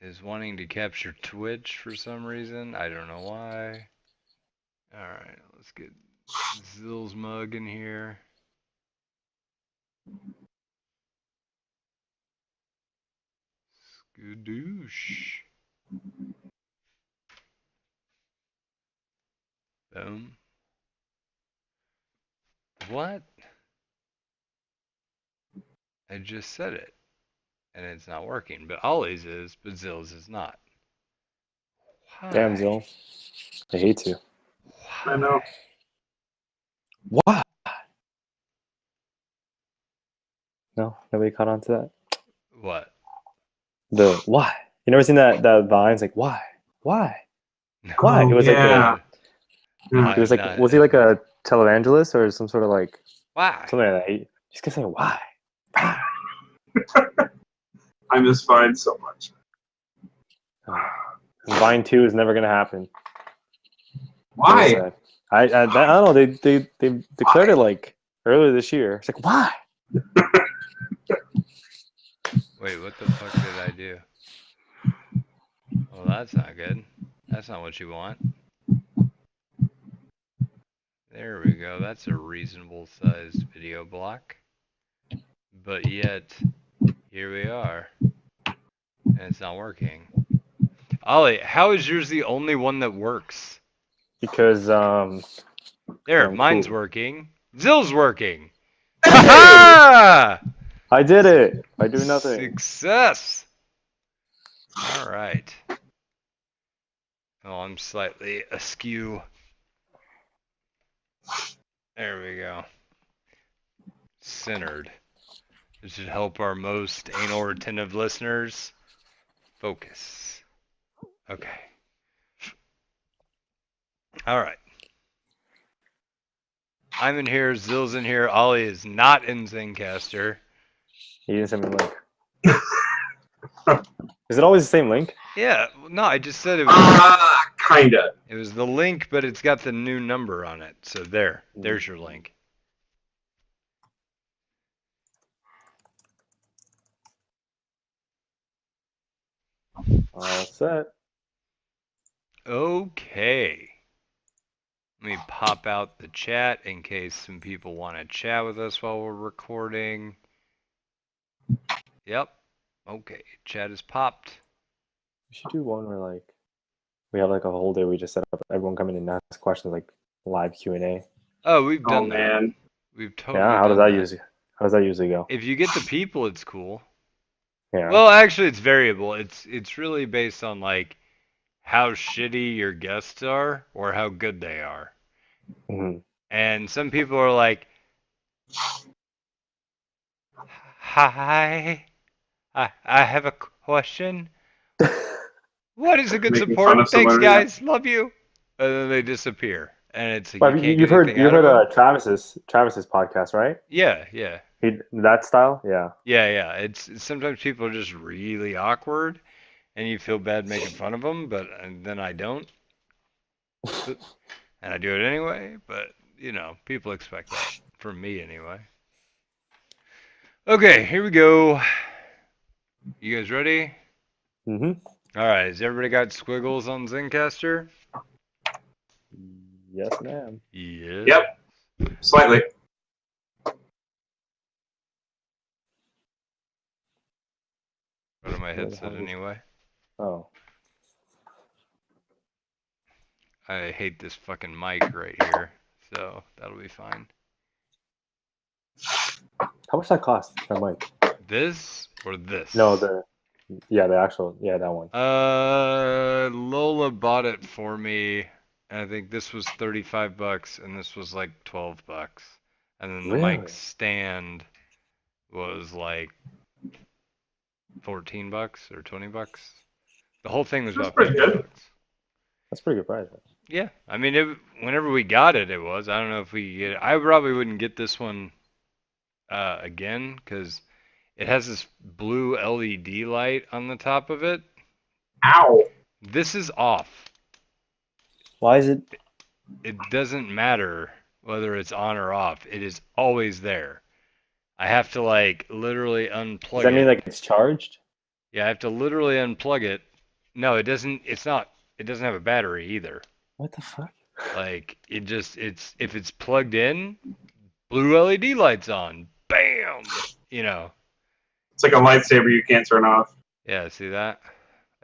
is wanting to capture Twitch for some reason. I don't know why. Alright, let's get Zill's mug in here. Skadoosh. Boom. What? I just said it. And it's not working. But Ollie's is, but Zill's is not. Why? Damn, Zill. I hate you. Why? I know. Why? No, nobody caught on to that. What? The why? You never seen that vine? It's like why? Why? No. Why? It was yeah. like it was like was he like a televangelist or some sort of like Why? something like that? He just kept saying why? Why? I miss Vine so much. Vine 2 is never gonna happen. Why? I don't know. They declared it like earlier this year. It's like why? Wait, what the fuck did I do? Well, that's not good. That's not what you want. There we go. That's a reasonable sized video block. But yet, here we are. And it's not working. Ollie, how is yours the only one that works? Because There, I'm mine's cool. working. Zill's working. Ha I did it. I do nothing. Success! Alright. Oh, I'm slightly askew. There we go. Centered. This should help our most anal retentive listeners focus. Okay. Alright. I'm in here, Zill's in here, Ollie is not in Zencastr. He didn't send me a link. Is it always the same link? Yeah, no, I just said it was Kinda. it was the link, but it's got the new number on it. So there's your link. All set. Okay. Let me pop out the chat in case some people want to chat with us while we're recording. Yep. Okay, chat is popped. We should do one where like we have like a whole day. We just set up everyone come in and ask questions like live Q&A. Oh, we've done Oh that. man. We've totally Yeah, how done does that usually go? If you get the people, it's cool. Yeah. Well, actually, it's variable. It's really based on like how shitty your guests are or how good they are. Mm-hmm. And some people are like, "Hi, I have a question. What is a good Making fun support? of Thanks, someone, yeah. guys. Love you." And then they disappear, and it's like But you can't you've get heard anything out of them. Travis's podcast, right? Yeah. That style, yeah. Yeah. It's sometimes people are just really awkward, and you feel bad making fun of them, but and then I don't. And I do it anyway, but you know, people expect that from me anyway. Okay, here we go. You guys ready? Mm-hmm. All right, has everybody got squiggles on Zencastr? Yes, ma'am. Yeah. Yep. Slightly. Go to my headset anyway. Oh. I hate this fucking mic right here, so that'll be fine. How much that cost? That mic? This or this? No, the actual, that one. Lola bought it for me, and I think this was $35, and this was like $12, and then the Really? mic stand was like $14 or $20. The whole thing was That's about pretty $50. good. That's a pretty good price. Yeah, I mean, whenever we got it, it was. I don't know if we get it. I probably wouldn't get this one again because it has this blue LED light on the top of it. Ow. This is off. Why is it? It doesn't matter whether it's on or off. It is always there. I have to like literally unplug it. Does that mean like it's charged? Yeah, I have to literally unplug it No, it doesn't. It's not. It doesn't have a battery either. What the fuck? Like it's if it's plugged in, blue LED lights on. Bam. You know. It's like a lightsaber you can't turn off. Yeah. See that?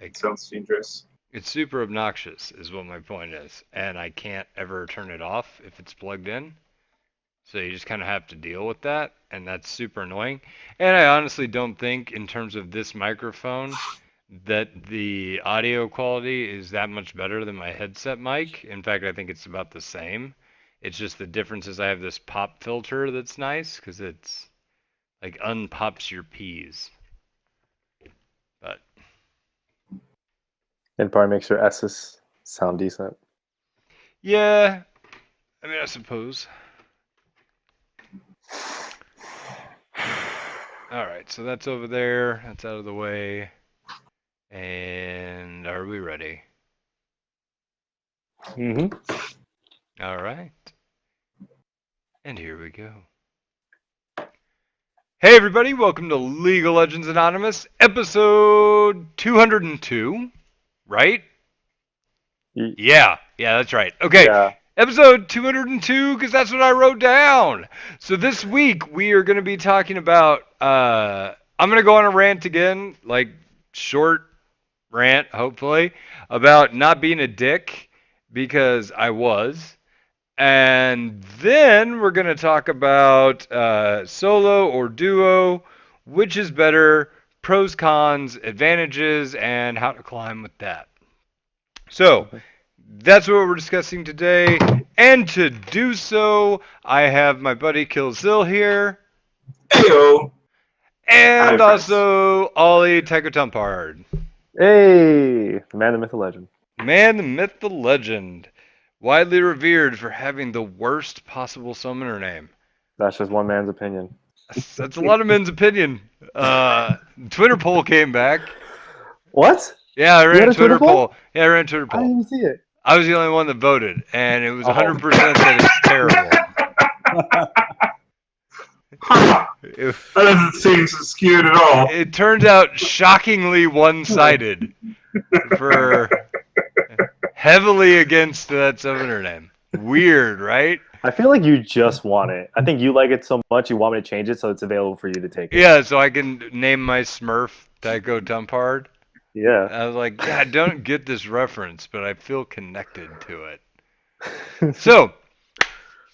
Like Sounds dangerous. it's super obnoxious, is what my point is, and I can't ever turn it off if it's plugged in. So you just kind of have to deal with that, and that's super annoying. And I honestly don't think, in terms of this microphone, that the audio quality is that much better than my headset mic. In fact, I think it's about the same. It's just the difference is I have this pop filter that's nice because it's like unpops your peas. But And probably makes your S's sound decent. yeah, I mean, I suppose. All right, so that's over there. That's out of the way. And are we ready? Mm-hmm. All right. And here we go. Hey everybody, welcome to League of Legends Anonymous, episode 202, right? Yeah, that's right. Okay, Yeah. episode 202, because that's what I wrote down. So this week, we are going to be talking about, I'm going to go on a rant again, like short rant, hopefully, about not being a dick, because I was. And then we're going to talk about solo or duo, which is better, pros, cons, advantages, and how to climb with that. So, that's what we're discussing today. And to do so, I have my buddy Killzil here. Heyo. And Hi, also Ollie Tekotumpard. Hey, the man, the myth, the legend. Man, the myth, the legend. Widely revered for having the worst possible summoner name. That's just one man's opinion. That's a lot of men's opinion. Twitter poll came back. What? Yeah, I You ran had a a Twitter Twitter poll? poll. Yeah, I ran a Twitter I didn't poll. even see it. I was the only one that voted, and it was Oh. 100% that it's terrible. It, That doesn't seem so skewed at all. it turns out shockingly one-sided for heavily against that summoner name. Weird, right? I feel like you just want it. I think you like it so much you want me to change it so it's available for you to take it. Yeah, so I can name my Smurf Tycho Tumpard. Yeah. I was like, yeah, I don't get this reference, but I feel connected to it. So,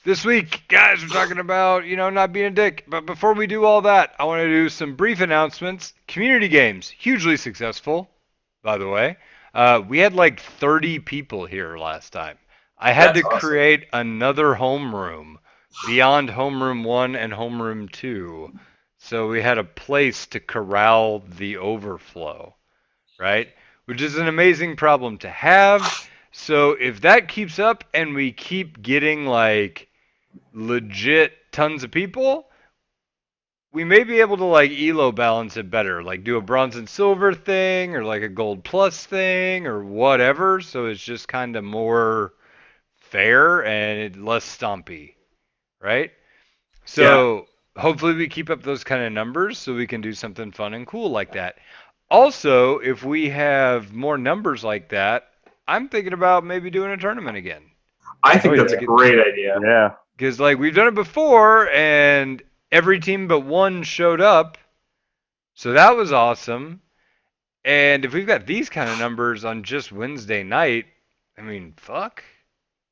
this week, guys, we're talking about, not being a dick. But before we do all that, I want to do some brief announcements. Community games, hugely successful, by the way. We had like 30 people here last time. I had That's to awesome. create another homeroom beyond homeroom 1 and homeroom 2. So we had a place to corral the overflow, right? Which is an amazing problem to have. So if that keeps up and we keep getting like legit tons of people, we may be able to like elo balance it better, like do a bronze and silver thing or like a gold plus thing or whatever, so it's just kind of more fair and less stompy, right? So hopefully we keep up those kind of numbers so we can do something fun and cool like that. Also, if we have more numbers like that, I'm thinking about maybe doing a tournament again. I think Oh, that's yeah. a great idea. Yeah. Because, like, we've done it before, and every team but one showed up. So that was awesome. And if we've got these kind of numbers on just Wednesday night, I mean, fuck.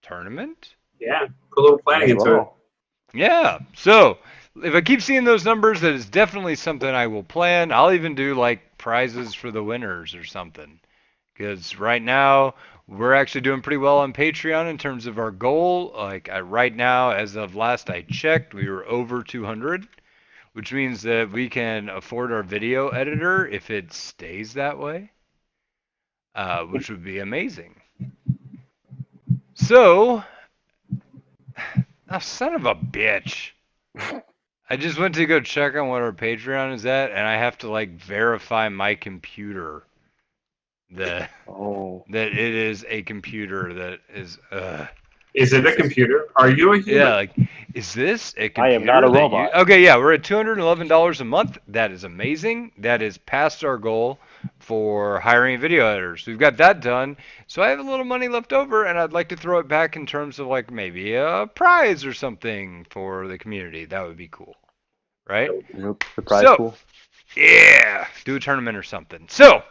Tournament? Yeah. Put a little planning Might as into it. well. Yeah. So, if I keep seeing those numbers, that is definitely something I will plan. I'll even do, like, prizes for the winners or something. Because right now, we're actually doing pretty well on Patreon in terms of our goal. Like right now, as of last I checked, we were over 200, which means that we can afford our video editor if it stays that way, which would be amazing. So, oh, son of a bitch. I just went to go check on what our Patreon is at, and I have to like verify my computer that Oh. it is a computer that is Is it a computer? Are you a human? yeah, like, is this a computer? I am not a that robot. okay, yeah, we're at $211 a month. That is amazing. That is past our goal. for hiring video editors. We've got that done. So I have a little money left over, and I'd like to throw it back in terms of like maybe a prize or something for the community. That would be cool, right? Nope. The prize So, pool. yeah, do a tournament or something. So,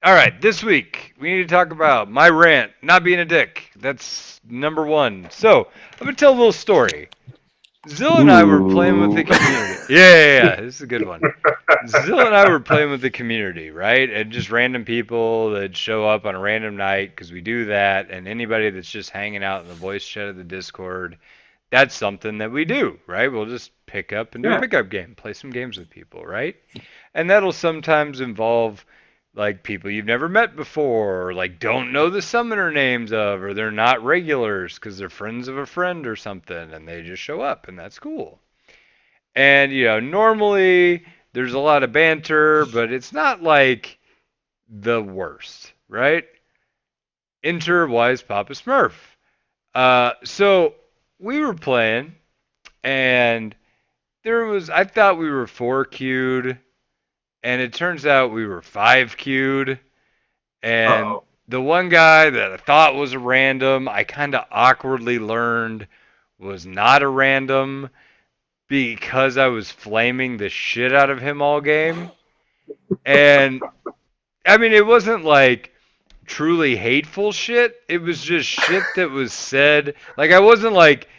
all right, this week we need to talk about my rant, not being a dick. That's number one. So, I'm gonna tell a little story. Zill and I were playing with the Ooh. community. Yeah, this is a good one. Zill and I were playing with the community, right? And just random people that show up on a random night because we do that, and anybody that's just hanging out in the voice chat of the Discord, that's something that we do, right? We'll just pick up and do a Yeah. pickup game, play some games with people, right? And that'll sometimes involve like people you've never met before, or like don't know the summoner names of, or they're not regulars because they're friends of a friend or something, and they just show up, and that's cool. And normally there's a lot of banter, but it's not like the worst, right? Enter Wise Papa Smurf. So we were playing, and I thought we were 4 queued, and it turns out we were 5 queued. And Uh-oh. the one guy that I thought was a random, I kind of awkwardly learned was not a random because I was flaming the shit out of him all game. And I mean, it wasn't like truly hateful shit. It was just shit that was said. Like, I wasn't like,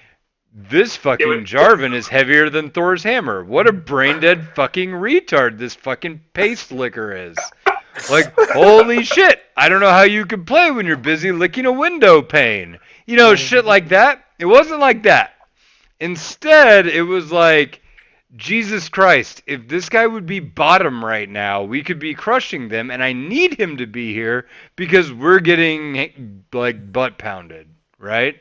this fucking Jarvan is heavier than Thor's hammer. What a brain dead fucking retard this fucking paste licker is. Like, holy shit, I don't know how you can play when you're busy licking a window pane. Shit like that. It wasn't like that. Instead, it was like, Jesus Christ, if this guy would be bottom right now, we could be crushing them, and I need him to be here because we're getting, like, butt pounded, right?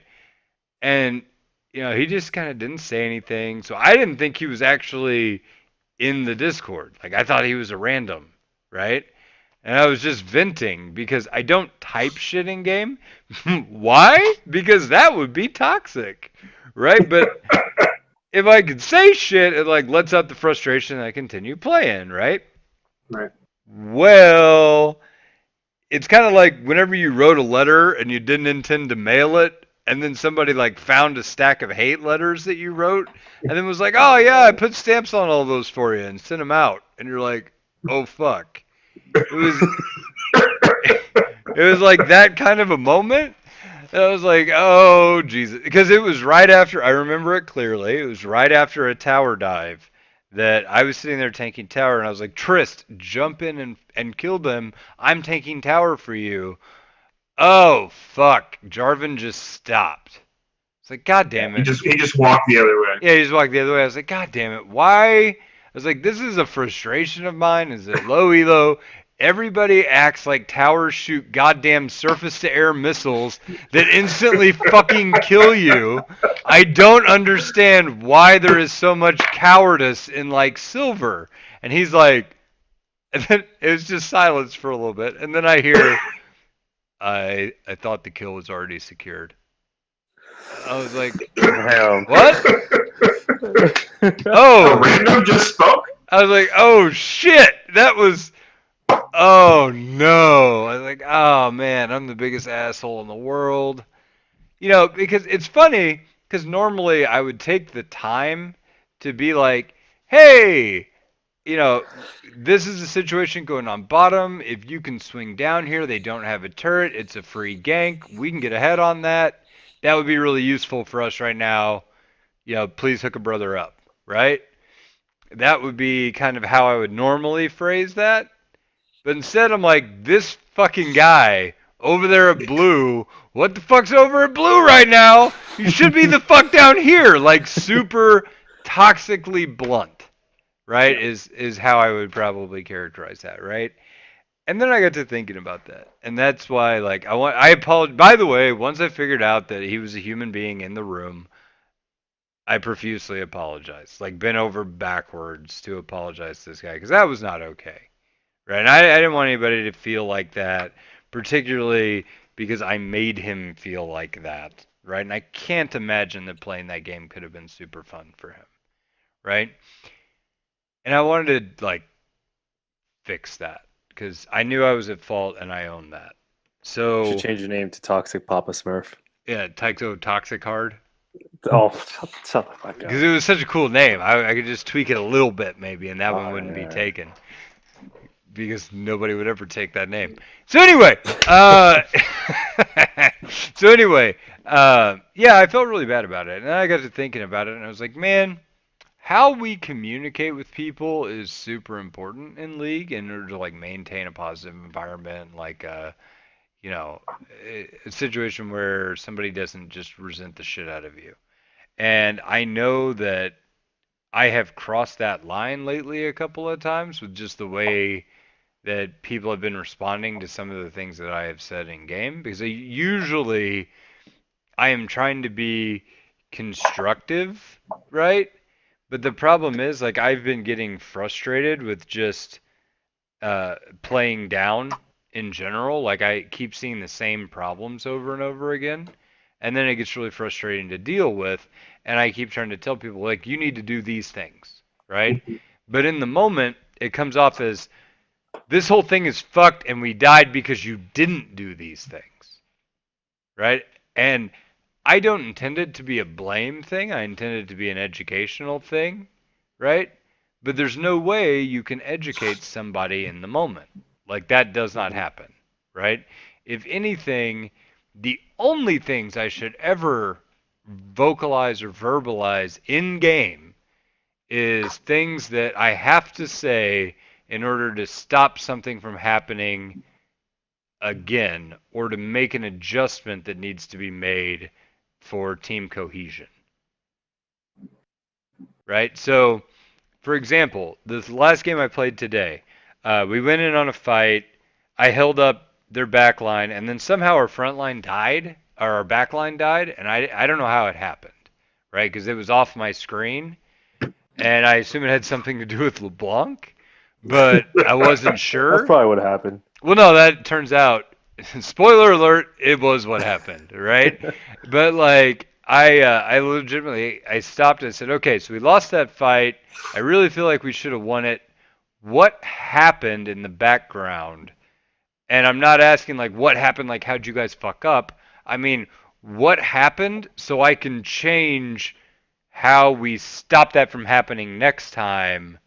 And, he just kind of didn't say anything, so I didn't think he was actually in the Discord. Like, I thought he was a random, right? And I was just venting because I don't type shit in game. Why? Because that would be toxic, right? But if I could say shit, it like lets out the frustration and I continue playing, right? Right. Well, it's kind of like whenever you wrote a letter and you didn't intend to mail it, and then somebody like found a stack of hate letters that you wrote, and then was like, "Oh yeah, I put stamps on all those for you and sent them out," and you're like, "Oh fuck." It was like that kind of a moment. And I was like, oh Jesus, because it was right after, I remember it clearly. It was right after a tower dive that I was sitting there tanking tower, and I was like, Trist, jump in and kill them. I'm tanking tower for you. Oh fuck, Jarvan just stopped. It's like, God damn it. He just walked the other way. Yeah, he just walked the other way. I was like, God damn it, why? I was like, this is a frustration of mine. Is it low elo? Everybody acts like towers shoot goddamn surface-to-air missiles that instantly fucking kill you. I don't understand why there is so much cowardice in, like, silver. And he's like, and then it was just silence for a little bit. And then I hear, I thought the kill was already secured. I was like, Damn. what? A Oh, random just spoke? I was like, oh shit, that was, oh no. I was like, oh man, I'm the biggest asshole in the world. Because it's funny, because normally I would take the time to be like, hey, this is a situation going on bottom. If you can swing down here, they don't have a turret. It's a free gank. We can get ahead on that. That would be really useful for us right now. Please hook a brother up, right? That would be kind of how I would normally phrase that. But instead, I'm like, this fucking guy over there at blue, what the fuck's over at blue right now? You should be the fuck down here. Like, super toxically blunt, right? Is how I would probably characterize that, right? And then I got to thinking about that. And that's why, like, I apologize. By the way, once I figured out that he was a human being in the room, I profusely apologized. Like, bent over backwards to apologize to this guy, because that was not okay. Right? And I didn't want anybody to feel like that, particularly because I made him feel like that. Right? And I can't imagine that playing that game could have been super fun for him. Right? And I wanted to, like, fix that. because I knew I was at fault and I owned that. So Should change your name to Toxic Papa Smurf. yeah, Tycho Toxic Hard. Oh, shut the fuck up. Because it was such a cool name. I could just tweak it a little bit maybe, and that one wouldn't be yeah. taken. Because nobody would ever take that name. So anyway, yeah, I felt really bad about it. And then I got to thinking about it, and I was like, man, how we communicate with people is super important in League in order to like maintain a positive environment, like you know, a situation where somebody doesn't just resent the shit out of you. And I know that I have crossed that line lately a couple of times with just the way that people have been responding to some of the things that I have said in game, because usually I am trying to be constructive, right? But the problem is, like, I've been getting frustrated with just playing down in general. Like, I keep seeing the same problems over and over again, and then it gets really frustrating to deal with. And I keep trying to tell people, like, you need to do these things, right? But in the moment, it comes off as, this whole thing is fucked and we died because you didn't do these things, right? And I don't intend it to be a blame thing. I intend it to be an educational thing, right? But there's no way you can educate somebody in the moment. Like, that does not happen, right? If anything, the only things I should ever vocalize or verbalize in game is things that I have to say in order to stop something from happening again, or to make an adjustment that needs to be made for team cohesion. Right? So, for example, this last game I played today, we went in on a fight, I held up their back line, and then somehow our front line died, or our back line died, and I don't know how it happened, right? Because it was off my screen, and I assume it had something to do with LeBlanc, but I wasn't sure. That's probably what happened. Well, no, that turns out, spoiler alert, it was what happened, right? But like, I legitimately, I stopped and said, okay, so we lost that fight. I really feel like we should have won it. What happened in the background? And I'm not asking like what happened, like how'd you guys fuck up? I mean, what happened so I can change how we stop that from happening next time,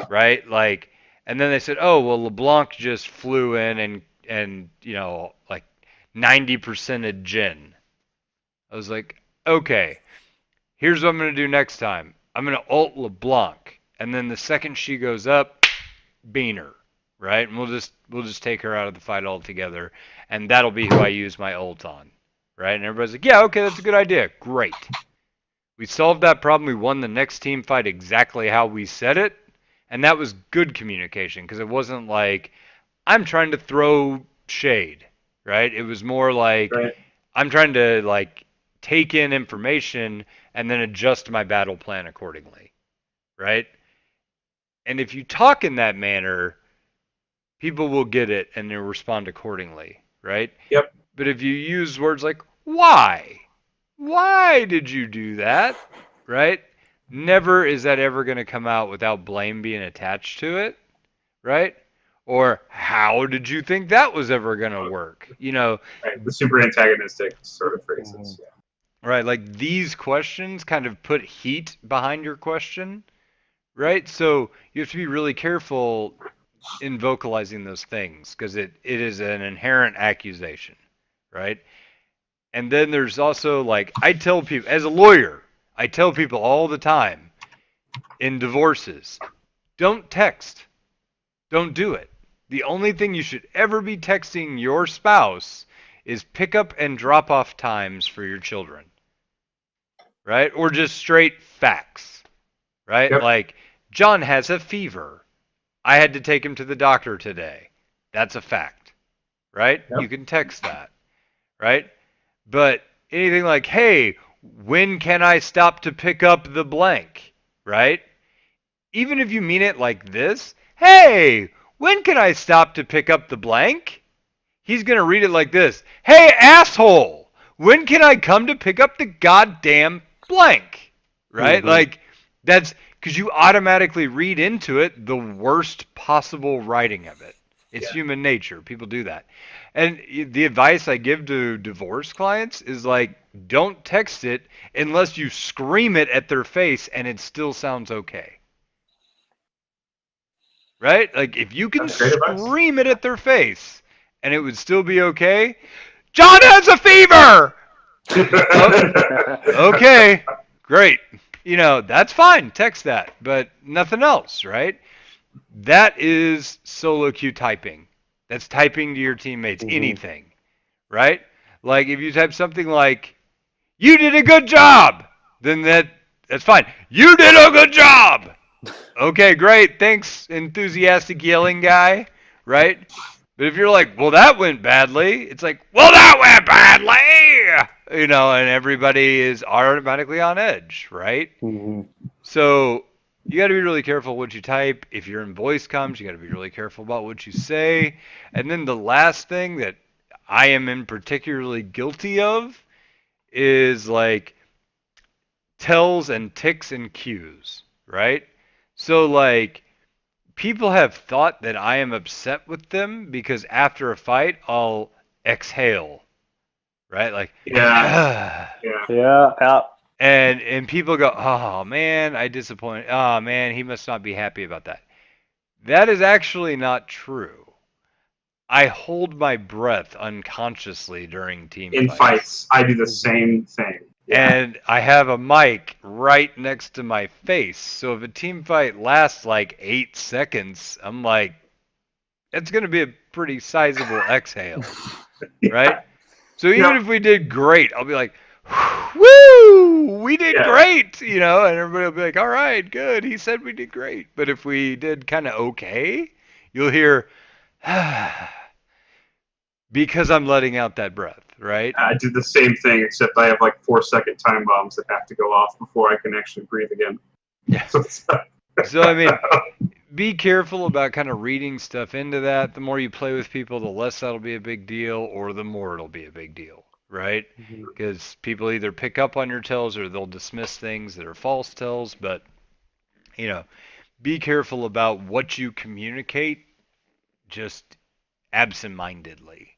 right? Like, and then they said, oh, well, LeBlanc just flew in and you know, like 90%ed Jhin. I was like, okay, here's what I'm going to do next time. I'm going to ult LeBlanc. And then the second she goes up, bean her, right? And we'll just take her out of the fight altogether. And that'll be who I use my ult on, right? And everybody's like, yeah, okay, that's a good idea. Great. We solved that problem. We won the next team fight exactly how we said it. And that was good communication, because it wasn't like, I'm trying to throw shade, right? It was more like, Right. I'm trying to like take in information and then adjust my battle plan accordingly, right? And if you talk in that manner, people will get it and they'll respond accordingly, right? Yep. But if you use words like, why? Why did you do that? Right? Never is that ever going to come out without blame being attached to it, right? Or how did you think that was ever going to work? You know, Right. The super antagonistic sort of phrases. Yeah. right? Like these questions kind of put heat behind your question, right? So you have to be really careful in vocalizing those things, because it is an inherent accusation, right? And then there's also like, I tell people, as a lawyer, I tell people all the time in divorces, don't text. Don't do it. The only thing you should ever be texting your spouse is pickup and drop off times for your children, right? Or just straight facts, right? Yep. Like, John has a fever. I had to take him to the doctor today. That's a fact, right? Yep. You can text that, right? But anything like, hey, when can I stop to pick up the blank, right? Even if you mean it like this, hey, when can I stop to pick up the blank? He's going to read it like this. Hey, asshole, when can I come to pick up the goddamn blank? Right? Mm-hmm. Like, that's because you automatically read into it the worst possible writing of it. It's Yeah. human nature. People do that. And the advice I give to divorce clients is like, don't text it unless you scream it at their face and it still sounds okay. Right? Like, if you can That's great advice. scream it at their face and it would still be okay, John has a fever! Okay, great. You know, that's fine. Text that, but nothing else, right? That is solo queue typing. That's typing to your teammates, anything, right? Like, if you type something like, you did a good job, then that's fine. You did a good job! Okay, great. Thanks, enthusiastic yelling guy, right? But if you're like, well, that went badly, it's like, well, that went badly! You know, and everybody is automatically on edge, right? So you got to be really careful what you type. If you're in voice comms, you got to be really careful about what you say. And then the last thing that I am in particularly guilty of is like tells and ticks and cues, right? So like people have thought that I am upset with them because after a fight I'll exhale, right? Like Yeah. Yeah. Yeah. and people go, "Oh man, I disappointed. Oh man, he must not be happy about that." That is actually not true. I hold my breath unconsciously during team In fights, I do the same thing. Yeah. And I have a mic right next to my face. So if a team fight lasts like 8 seconds, I'm like, it's going to be a pretty sizable exhale, right? So even if we did great, I'll be like, woo, we did great, you know, and everybody will be like, all right, good. He said we did great. But if we did kind of okay, you'll hear, because I'm letting out that breath, right? I do the same thing, except I have like 4-second time bombs that have to go off before I can actually breathe again. Yeah. So, I mean, be careful about kind of reading stuff into that. The more you play with people, the less that'll be a big deal, or the more it'll be a big deal, right? Because people either pick up on your tells or they'll dismiss things that are false tells. But, you know, be careful about what you communicate just absent-mindedly,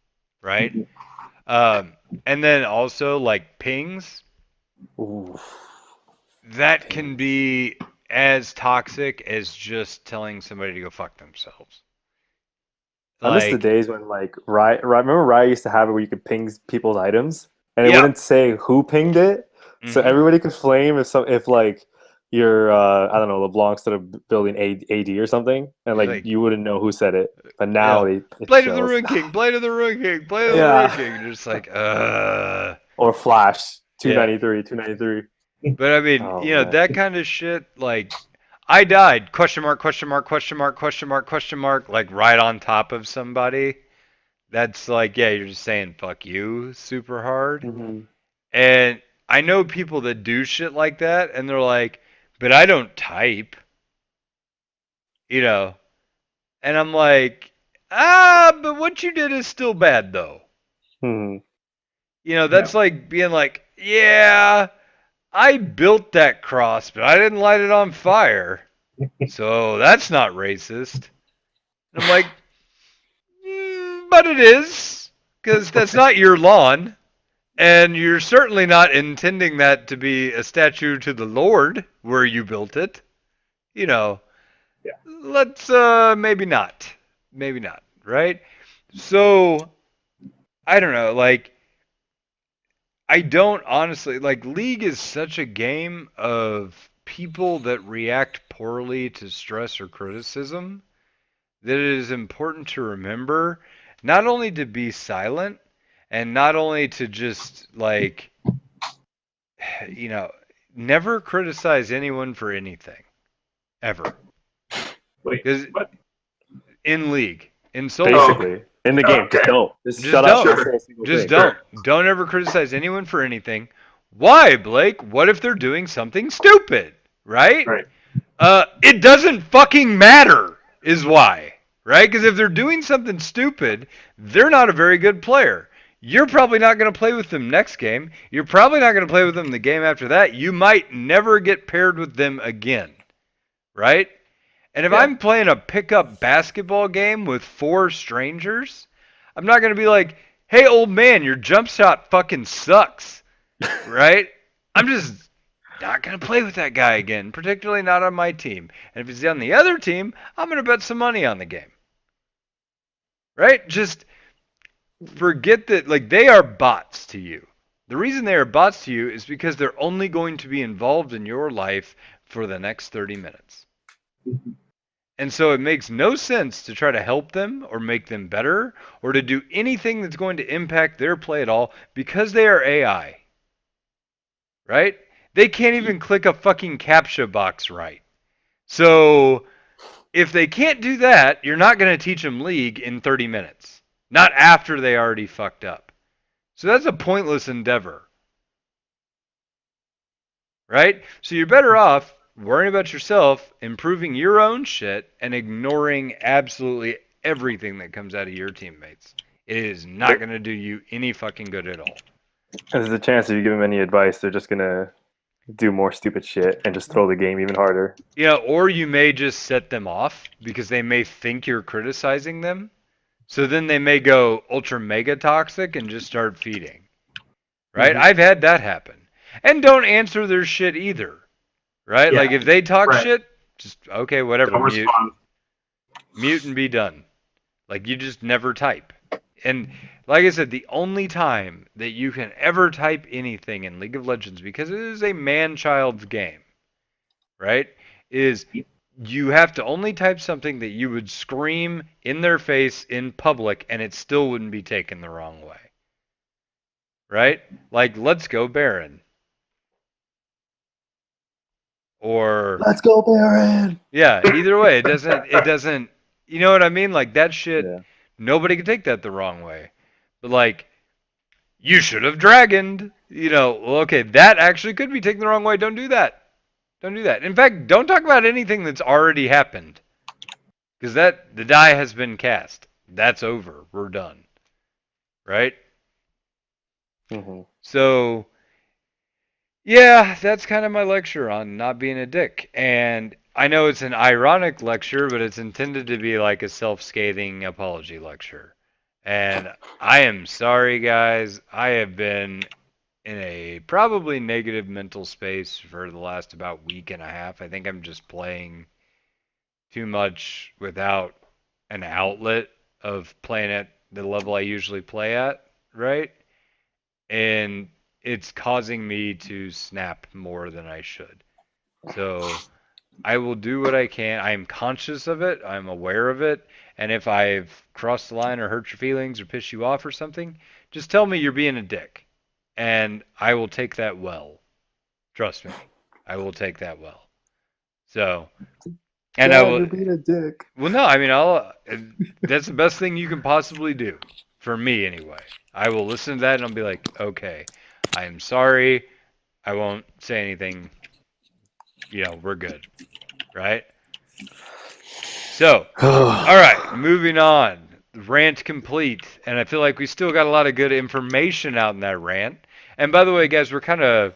right? And then also, like, pings. That can be as toxic as just telling somebody to go fuck themselves. I miss the days when like Riot. Remember Riot used to have it where you could ping people's items, and it wouldn't say who pinged it, so everybody could flame if like you're I don't know, LeBlanc instead of building AD or something, and like you wouldn't know who said it. But now Blade of the Ruin King, Blade of the Ruin King, Blade of the Ruin King. You're just like or Flash 293. But I mean, you know, that kind of shit, like, I died, question mark, question mark, question mark, question mark, question mark, like right on top of somebody. That's like, yeah, you're just saying fuck you super hard. And I know people that do shit like that, and they're like, but I don't type. You know? And I'm like, but what you did is still bad, though. You know, that's like being like, yeah, I built that cross, but I didn't light it on fire. So that's not racist. And I'm like, but it is, because that's not your lawn. And you're certainly not intending that to be a statue to the Lord where you built it. You know, let's, maybe not. Maybe not, right? So, I don't know, like, I don't honestly, like, League is such a game of people that react poorly to stress or criticism that it is important to remember not only to be silent and not only to just, like, you know, never criticize anyone for anything. Ever. Because in League, in solo. Basically. In the game, just don't. Just shut don't. up. Just don't. Don't ever criticize anyone for anything. Why, Blake? What if they're doing something stupid? Right? It doesn't fucking matter, is why. Right? Because if they're doing something stupid, they're not a very good player. You're probably not going to play with them next game. You're probably not going to play with them the game after that. You might never get paired with them again. Right? And if I'm playing a pickup basketball game with 4 strangers, I'm not going to be like, hey, old man, your jump shot fucking sucks. Right? I'm just not going to play with that guy again, particularly not on my team. And if he's on the other team, I'm going to bet some money on the game. Right? Just forget that, like, they are bots to you. The reason they are bots to you is because they're only going to be involved in your life for the next 30 minutes. And so it makes no sense to try to help them or make them better or to do anything that's going to impact their play at all because they are AI. Right? They can't even click a fucking CAPTCHA box right. So if they can't do that, you're not going to teach them League in 30 minutes. Not after they already fucked up. So that's a pointless endeavor. Right? So you're better off worrying about yourself, improving your own shit, and ignoring absolutely everything that comes out of your teammates. It is not going to do you any fucking good at all. There's a chance if you give them any advice, they're just going to do more stupid shit and just throw the game even harder. Yeah, or you may just set them off because they may think you're criticizing them. So then they may go ultra mega toxic and just start feeding. Right? I've had that happen. And don't answer their shit either. Right? Yeah. Like if they talk shit, just okay, whatever. Don't respond. Mute and be done. Like you just never type. And like I said, the only time that you can ever type anything in League of Legends, because it is a man-child's game, right, is you have to only type something that you would scream in their face in public and it still wouldn't be taken the wrong way. Right? Like, let's go Baron. Or let's go Baron. Yeah, either way, it doesn't you know what I mean? Like that shit, nobody can take that the wrong way. But like, you should have dragoned. You know, well, okay, that actually could be taken the wrong way. Don't do that. Don't do that. In fact, don't talk about anything that's already happened. Because the die has been cast. That's over. We're done. Right? So, yeah, that's kind of my lecture on not being a dick. And I know it's an ironic lecture, but it's intended to be like a self-scathing apology lecture. And I am sorry, guys. I have been in a probably negative mental space for the last about week and a half. I think I'm just playing too much without an outlet of playing at the level I usually play at, right? And it's causing me to snap more than I should. So I will do what I can. I am conscious of it. I'm aware of it. And if I've crossed the line or hurt your feelings or pissed you off or something, just tell me you're being a dick. And I will take that well. Trust me. I will take that well. So, and I will. You're being a dick. Well, no, I mean, that's the best thing you can possibly do. For me, anyway. I will listen to that and I'll be like, okay, I am sorry. I won't say anything. You know, we're good. Right? So, all right, moving on. Rant complete. And I feel like we still got a lot of good information out in that rant. And by the way, guys, we're kind of,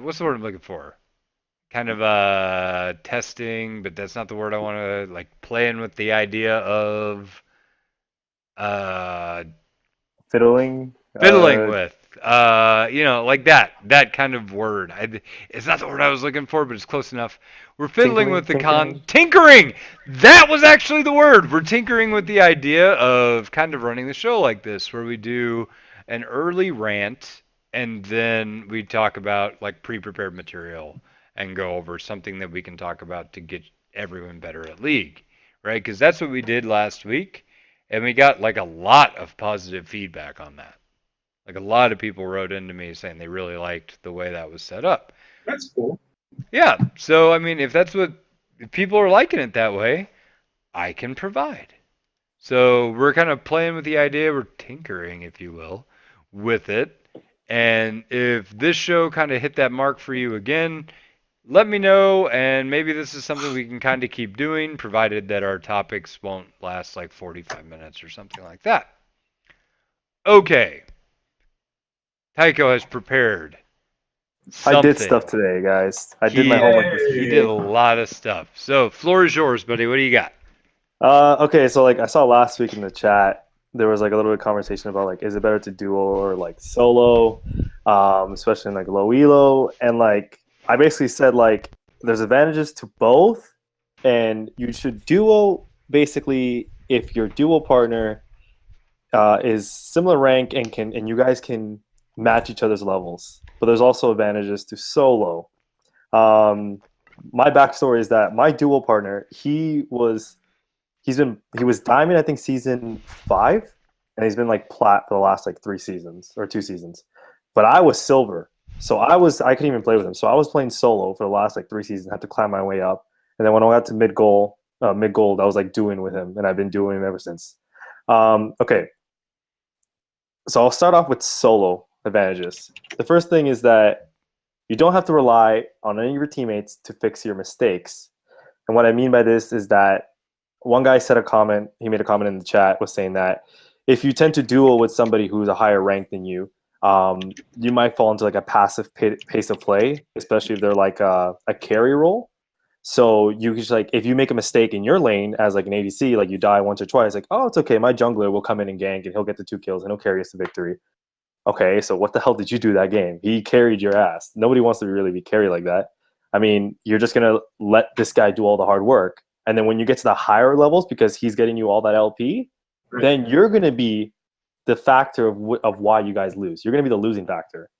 what's the word I'm looking for? Kind of testing, but that's not the word I want to, like, playing with the idea of fiddling with. You know, like that kind of word. It's not the word I was looking for, but it's close enough. We're fiddling with the tinkering. That was actually the word. We're tinkering with the idea of kind of running the show like this, where we do an early rant and then we talk about like pre-prepared material and go over something that we can talk about to get everyone better at League, right? Because that's what we did last week, and we got like a lot of positive feedback on that. Like a lot of people wrote into me saying they really liked the way that was set up. That's cool. Yeah. So, I mean, if people are liking it that way, I can provide. So we're kind of playing with the idea, we're tinkering, if you will, with it. And if this show kind of hit that mark for you again, let me know, and maybe this is something we can kind of keep doing, provided that our topics won't last like 45 minutes or something like that. Okay. Tycho has prepared something. I did stuff today, guys. I did my homework this week. He did a lot of stuff. So, floor is yours, buddy. What do you got? Okay, so like I saw last week in the chat, there was like a little bit of conversation about like, is it better to duo or like solo, especially in like low elo, and like I basically said like there's advantages to both, and you should duo basically if your duo partner is similar rank and you guys can match each other's levels. But there's also advantages to solo. My backstory is that my duo partner, he was diamond, I think, season 5, and he's been like plat for the last like 3 seasons or 2 seasons. But I was silver, so I couldn't even play with him. So I was playing solo for the last like 3 seasons. Had to climb my way up, and then when I got to mid gold, I was like doing with him, and I've been doing him ever since. Okay, so I'll start off with solo advantages. The first thing is that you don't have to rely on any of your teammates to fix your mistakes. And what I mean by this is that one guy said he made a comment in the chat, was saying that if you tend to duo with somebody who's a higher rank than you, you might fall into like a passive pace of play, especially if they're like a carry role. So you just like, if you make a mistake in your lane as like an ADC, like you die once or twice, like, oh, it's okay, my jungler will come in and gank and he'll get the 2 kills and he'll carry us to victory. Okay, so what the hell did you do that game? He carried your ass. Nobody wants to really be carried like that. I mean, you're just going to let this guy do all the hard work. And then when you get to the higher levels, because he's getting you all that LP, then you're going to be the factor of why you guys lose. You're going to be the losing factor.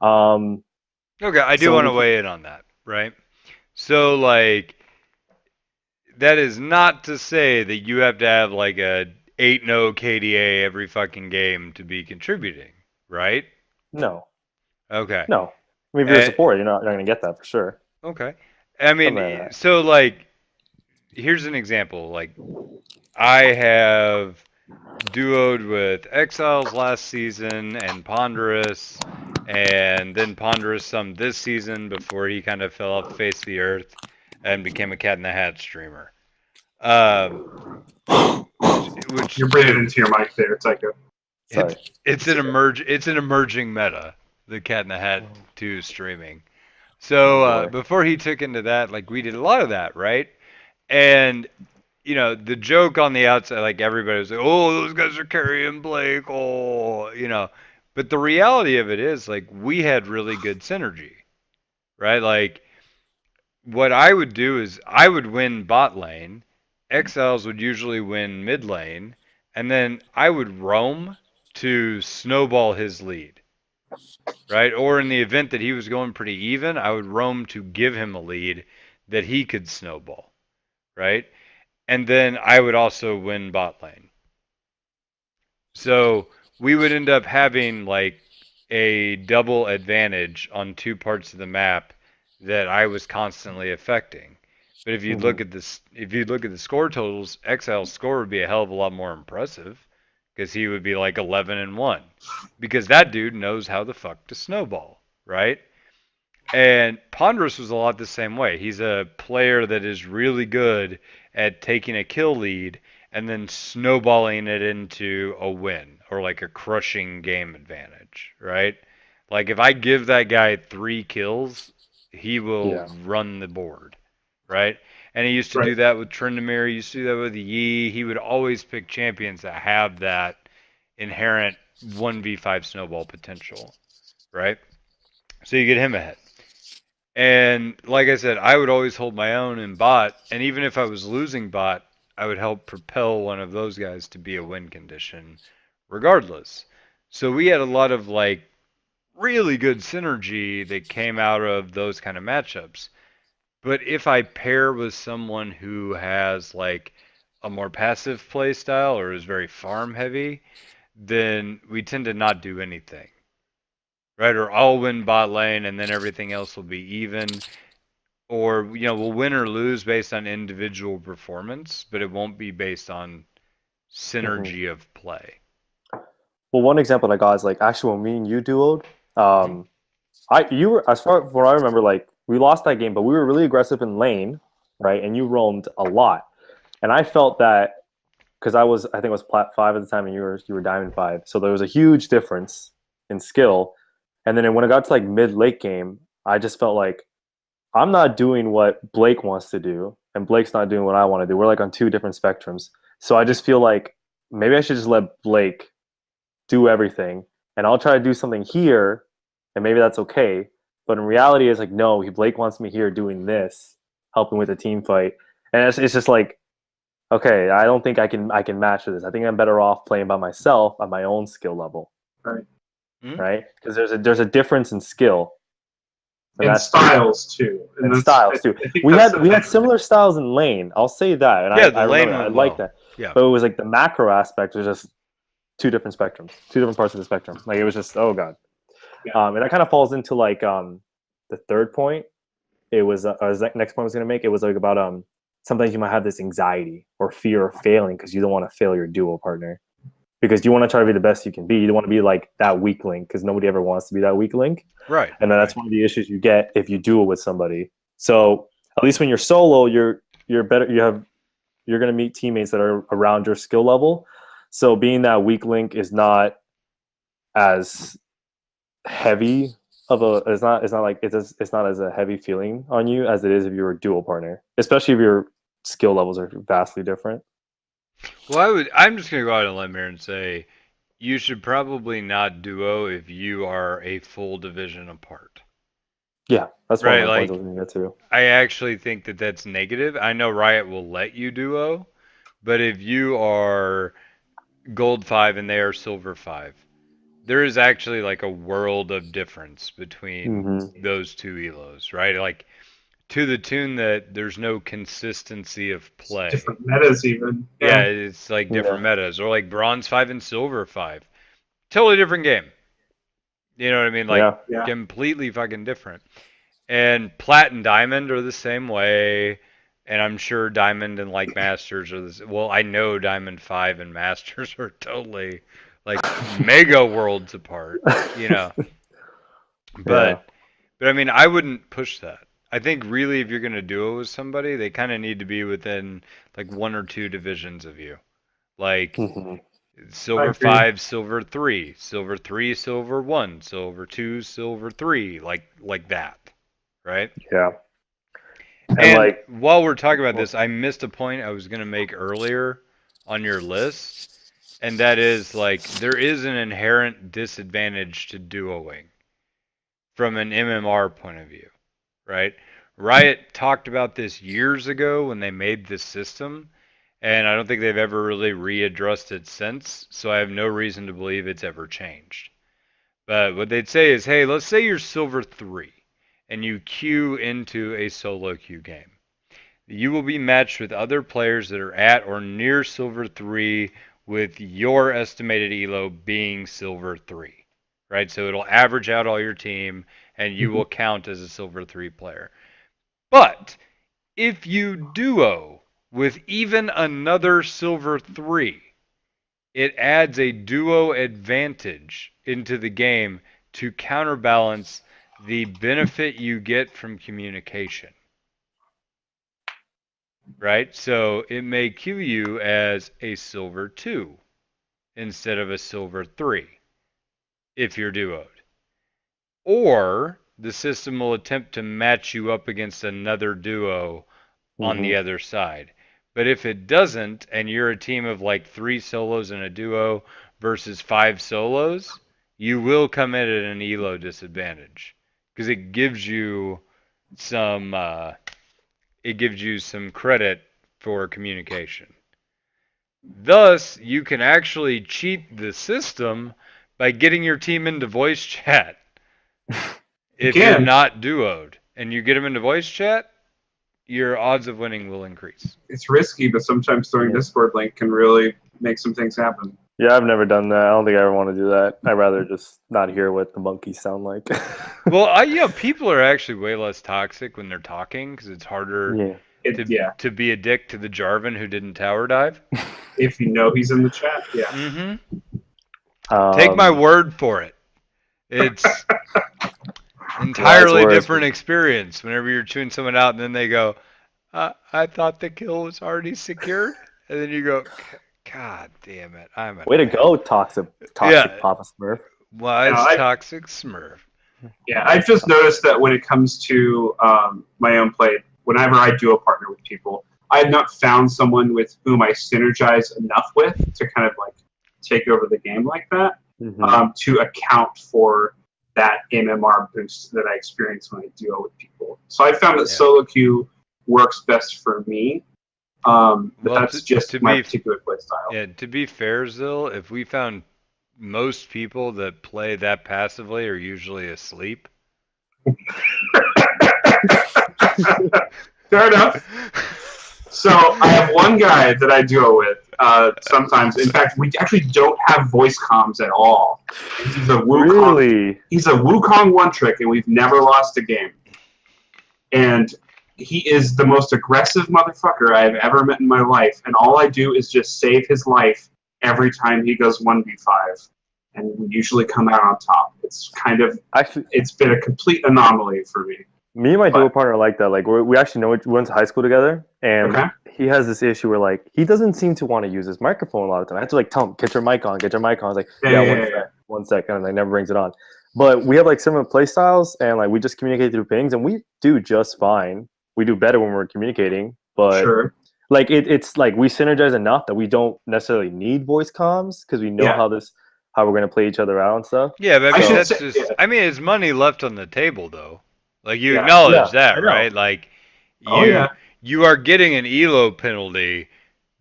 Okay, I do want to weigh in on that, right? So, like, that is not to say that you have to have, like, a 8-0 KDA every fucking game to be contributing, right? No. Okay. No. I mean, if you're a support, you're not going to get that for sure. Okay. I mean, so, like, here's an example. Like, I have duoed with Exiles last season and Ponderous, and then Ponderous some this season before he kind of fell off the face of the earth and became a Cat in the Hat streamer. Which you're breathing into your mic there, Tycho. Sorry. It's an emerging meta, the Cat in the Hat 2 streaming. So before he took into that, like we did a lot of that, right? And you know, the joke on the outside, like everybody was like, "Oh, those guys are carrying Blake," but the reality of it is, like, we had really good synergy, right? Like, what I would do is I would win bot lane, Exiles would usually win mid lane, and then I would roam to snowball his lead, right? Or in the event that he was going pretty even, I would roam to give him a lead that he could snowball, right? And then I would also win bot lane. So we would end up having like a double advantage on 2 parts of the map that I was constantly affecting. But if you look at this, if you look at the score totals, Exile's score would be a hell of a lot more impressive because he would be like 11-1 because that dude knows how the fuck to snowball, right? And Ponderous was a lot the same way. He's a player that is really good at taking a kill lead and then snowballing it into a win or like a crushing game advantage, right? Like if I give that guy 3 kills, he will run the board, right? And he used to do that with Tryndamere. He used to do that with Yi. He would always pick champions that have that inherent 1v5 snowball potential, right? So you get him ahead. And like I said, I would always hold my own in bot, and even if I was losing bot, I would help propel one of those guys to be a win condition regardless. So we had a lot of like really good synergy that came out of those kind of matchups. But if I pair with someone who has like a more passive play style or is very farm heavy, then we tend to not do anything. Right? Or I'll win bot lane and then everything else will be even. Or, you know, we'll win or lose based on individual performance, but it won't be based on synergy of play. Well, one example I got is like actually when me and you duoed, you were, as far as what I remember, like we lost that game, but we were really aggressive in lane, right? And you roamed a lot, and I felt that because I think it was plat 5 at the time, and you were diamond 5, so there was a huge difference in skill. And then when it got to like mid-late game, I just felt like I'm not doing what Blake wants to do, and Blake's not doing what I want to do. We're like on two different spectrums. So I just feel like maybe I should just let Blake do everything, and I'll try to do something here, and maybe that's okay. But in reality, it's like, no, Blake wants me here doing this, helping with the team fight, and it's just like, okay, I don't think I can match this. I think I'm better off playing by myself at my own skill level, Right. Right? Because there's a difference in skill. And styles too. And styles too. We had similar styles in lane. I'll say that. And the lane I like that. Yeah. But it was like the macro aspect was just two different spectrums, two different parts of the spectrum. Like it was just, oh god. Yeah. And that kind of falls into like the third point. It was next point I was gonna make. It was like about sometimes you might have this anxiety or fear of failing because you don't want to fail your duo partner. Because you want to try to be the best you can be. You don't want to be like that weak link because nobody ever wants to be that weak link. Right. And then that's one of the issues you get if you duo with somebody. So at least when you're solo, you're better. You're going to meet teammates that are around your skill level. So being that weak link is not as heavy of a. It's not as a heavy feeling on you as it is if you're a duo partner, especially if your skill levels are vastly different. Well, I'm just going to go out on a limb here and say you should probably not duo if you are a full division apart. Yeah, that's right. Like, too. I actually think that that's negative. I know Riot will let you duo, but if you are gold 5 and they are silver 5, there is actually like a world of difference between those two elos, right? Like, to the tune that there's no consistency of play. It's different metas even. Yeah, it's like different metas. Or like bronze 5 and silver 5. Totally different game. You know what I mean? Like completely fucking different. And plat and diamond are the same way. And I'm sure diamond and like masters are the well, I know diamond 5 and masters are totally like mega worlds apart, you know. But I mean, I wouldn't push that. I think really if you're going to duo with somebody, they kind of need to be within like 1 or 2 divisions of you. Like silver 5, silver 3, silver 3, silver 1, silver 2, silver 3, like that. Right? Yeah. And like, while we're talking about this, I missed a point I was going to make earlier on your list, and that is like there is an inherent disadvantage to duoing from an MMR point of view. Right? Riot talked about this years ago when they made this system, and I don't think they've ever really readdressed it since, so I have no reason to believe it's ever changed. But what they'd say is, hey, let's say you're silver 3, and you queue into a solo queue game. You will be matched with other players that are at or near silver 3 with your estimated elo being silver 3. Right? So it'll average out all your team, and you will count as a silver 3 player. But if you duo with even another silver 3, it adds a duo advantage into the game to counterbalance the benefit you get from communication. Right? So it may queue you as a silver 2 instead of a silver 3 if you're duoed. Or the system will attempt to match you up against another duo on the other side. But if it doesn't, and you're a team of like 3 solos and a duo versus 5 solos, you will come in at an elo disadvantage because it gives you some credit for communication. Thus, you can actually cheat the system by getting your team into voice chat. If you're not duoed and you get them into voice chat, your odds of winning will increase. It's risky, but sometimes throwing Discord link can really make some things happen. Yeah, I've never done that. I don't think I ever want to do that. I'd rather just not hear what the monkeys sound like. Well, people are actually way less toxic when they're talking because it's harder to be a dick to the Jarvan who didn't tower dive. If you know he's in the chat, yeah. Take my word for it. It's entirely different experience whenever you're chewing someone out and then they go, I thought the kill was already secured. And then you go, God damn it. Way to go, toxic Papa Smurf. Wise toxic Smurf. Yeah, I've just noticed that when it comes to my own play, whenever I do a partner with people, I have not found someone with whom I synergize enough with to kind of like take over the game like that to account for that MMR boost that I experience when I duo with people. So I found that solo queue works best for me. But that's just my particular play style. Yeah, to be fair, Zill, if we found most people that play that passively are usually asleep. Fair enough. So I have one guy that I duo with sometimes. In fact, we actually don't have voice comms at all. He's a Wukong. He's a Wukong one trick, and we've never lost a game. And he is the most aggressive motherfucker I've ever met in my life. And all I do is just save his life every time he goes 1v5. And we usually come out on top. It's kind of it's been a complete anomaly for me. Me and my duo partner are like that. Like we actually know we went to high school together, and he has this issue where like he doesn't seem to want to use his microphone a lot of the time. I have to like tell him, get your mic on. I was like, one sec, and like never brings it on. But we have like similar play styles, and like we just communicate through pings, and we do just fine. We do better when we're communicating, but like it's like we synergize enough that we don't necessarily need voice comms because we know how we're gonna play each other out and stuff. Yeah, but I mean that's just I mean it's money left on the table though. Like you acknowledge that, right? Like you are getting an ELO penalty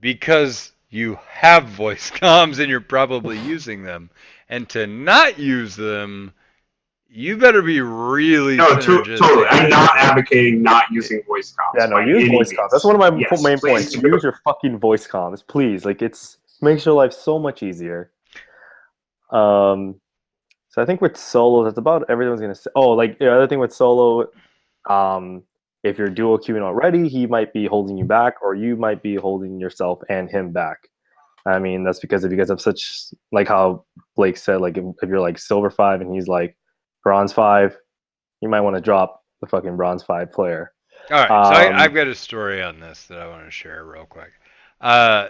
because you have voice comms and you're probably using them. And to not use them, you better be really totally. I'm not advocating not using voice comms. Yeah, no, use voice comms. That's one of my main points. Use your fucking voice comms, please. Like makes your life so much easier. So I think with solo, that's about everyone's gonna say. Oh, like the other thing with solo, if you're duo queuing already, he might be holding you back, or you might be holding yourself and him back. I mean, that's because if you guys have such, like how Blake said, like if you're like silver 5 and he's like bronze 5, you might want to drop the fucking bronze 5 player. All right, so I've got a story on this that I want to share real quick.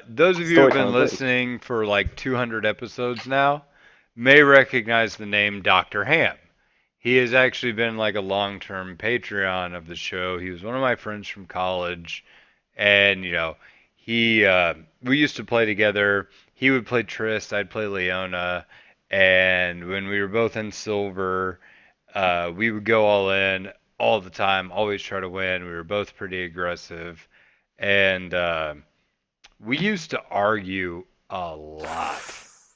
Those of you who have been listening for like 200 episodes now may recognize the name Dr. Ham. He has actually been like a long-term Patreon of the show. He was one of my friends from college, and you know, we used to play together. He would play Trist, I'd play Leona, and when we were both in silver, we would go all in all the time, always try to win. We were both pretty aggressive, and we used to argue a lot,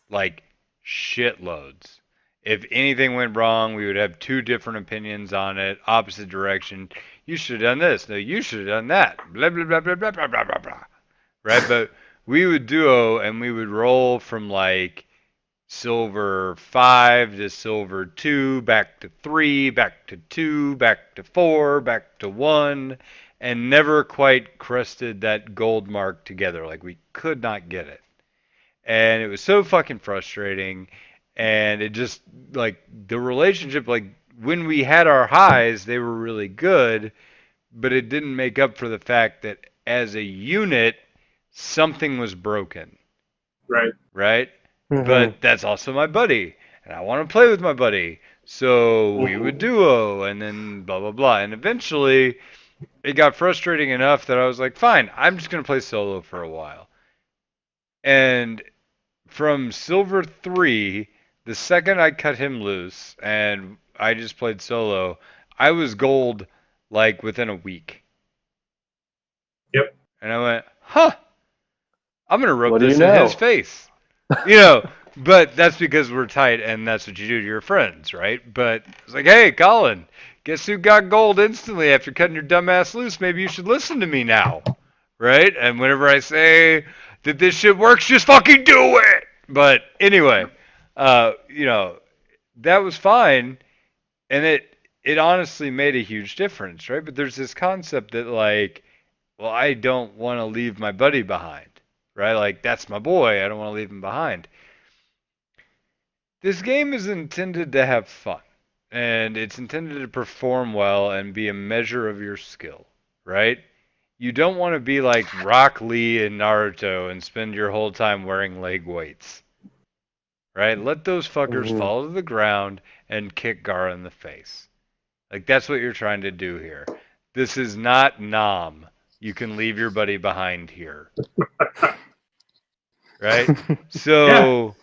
like shitloads. If anything went wrong, we would have two different opinions on it, opposite direction. You should have done this. No, you should have done that. Blah, blah, blah, blah, blah, blah, blah, blah, blah. Right? But we would duo, and we would roll from like silver 5 to silver 2, back to 3, back to 2, back to 4, back to 1, and never quite crested that gold mark together. Like, we could not get it. And it was so fucking frustrating. And it just, like, the relationship, like, when we had our highs, they were really good, but it didn't make up for the fact that as a unit, something was broken. Right? Mm-hmm. But that's also my buddy, and I want to play with my buddy. So we would duo, and then blah, blah, blah. And eventually, it got frustrating enough that I was like, fine, I'm just going to play solo for a while. And from silver 3... the second I cut him loose and I just played solo, I was gold like within a week. Yep. And I went, I'm going to rub this in his face. You know, but that's because we're tight and that's what you do to your friends, right? But it's like, hey, Colin, guess who got gold instantly after cutting your dumb ass loose? Maybe you should listen to me now, right? And whenever I say that this shit works, just fucking do it. But anyway... you know, that was fine, and it honestly made a huge difference, right? But there's this concept that, like, well, I don't want to leave my buddy behind, right? Like, that's my boy, I don't want to leave him behind. This game is intended to have fun, and it's intended to perform well and be a measure of your skill, right? You don't want to be like Rock Lee in Naruto and spend your whole time wearing leg weights. right? Let those fuckers fall to the ground and kick Gara in the face. Like, that's what you're trying to do here. This is not Nom. You can leave your buddy behind here. Right? So,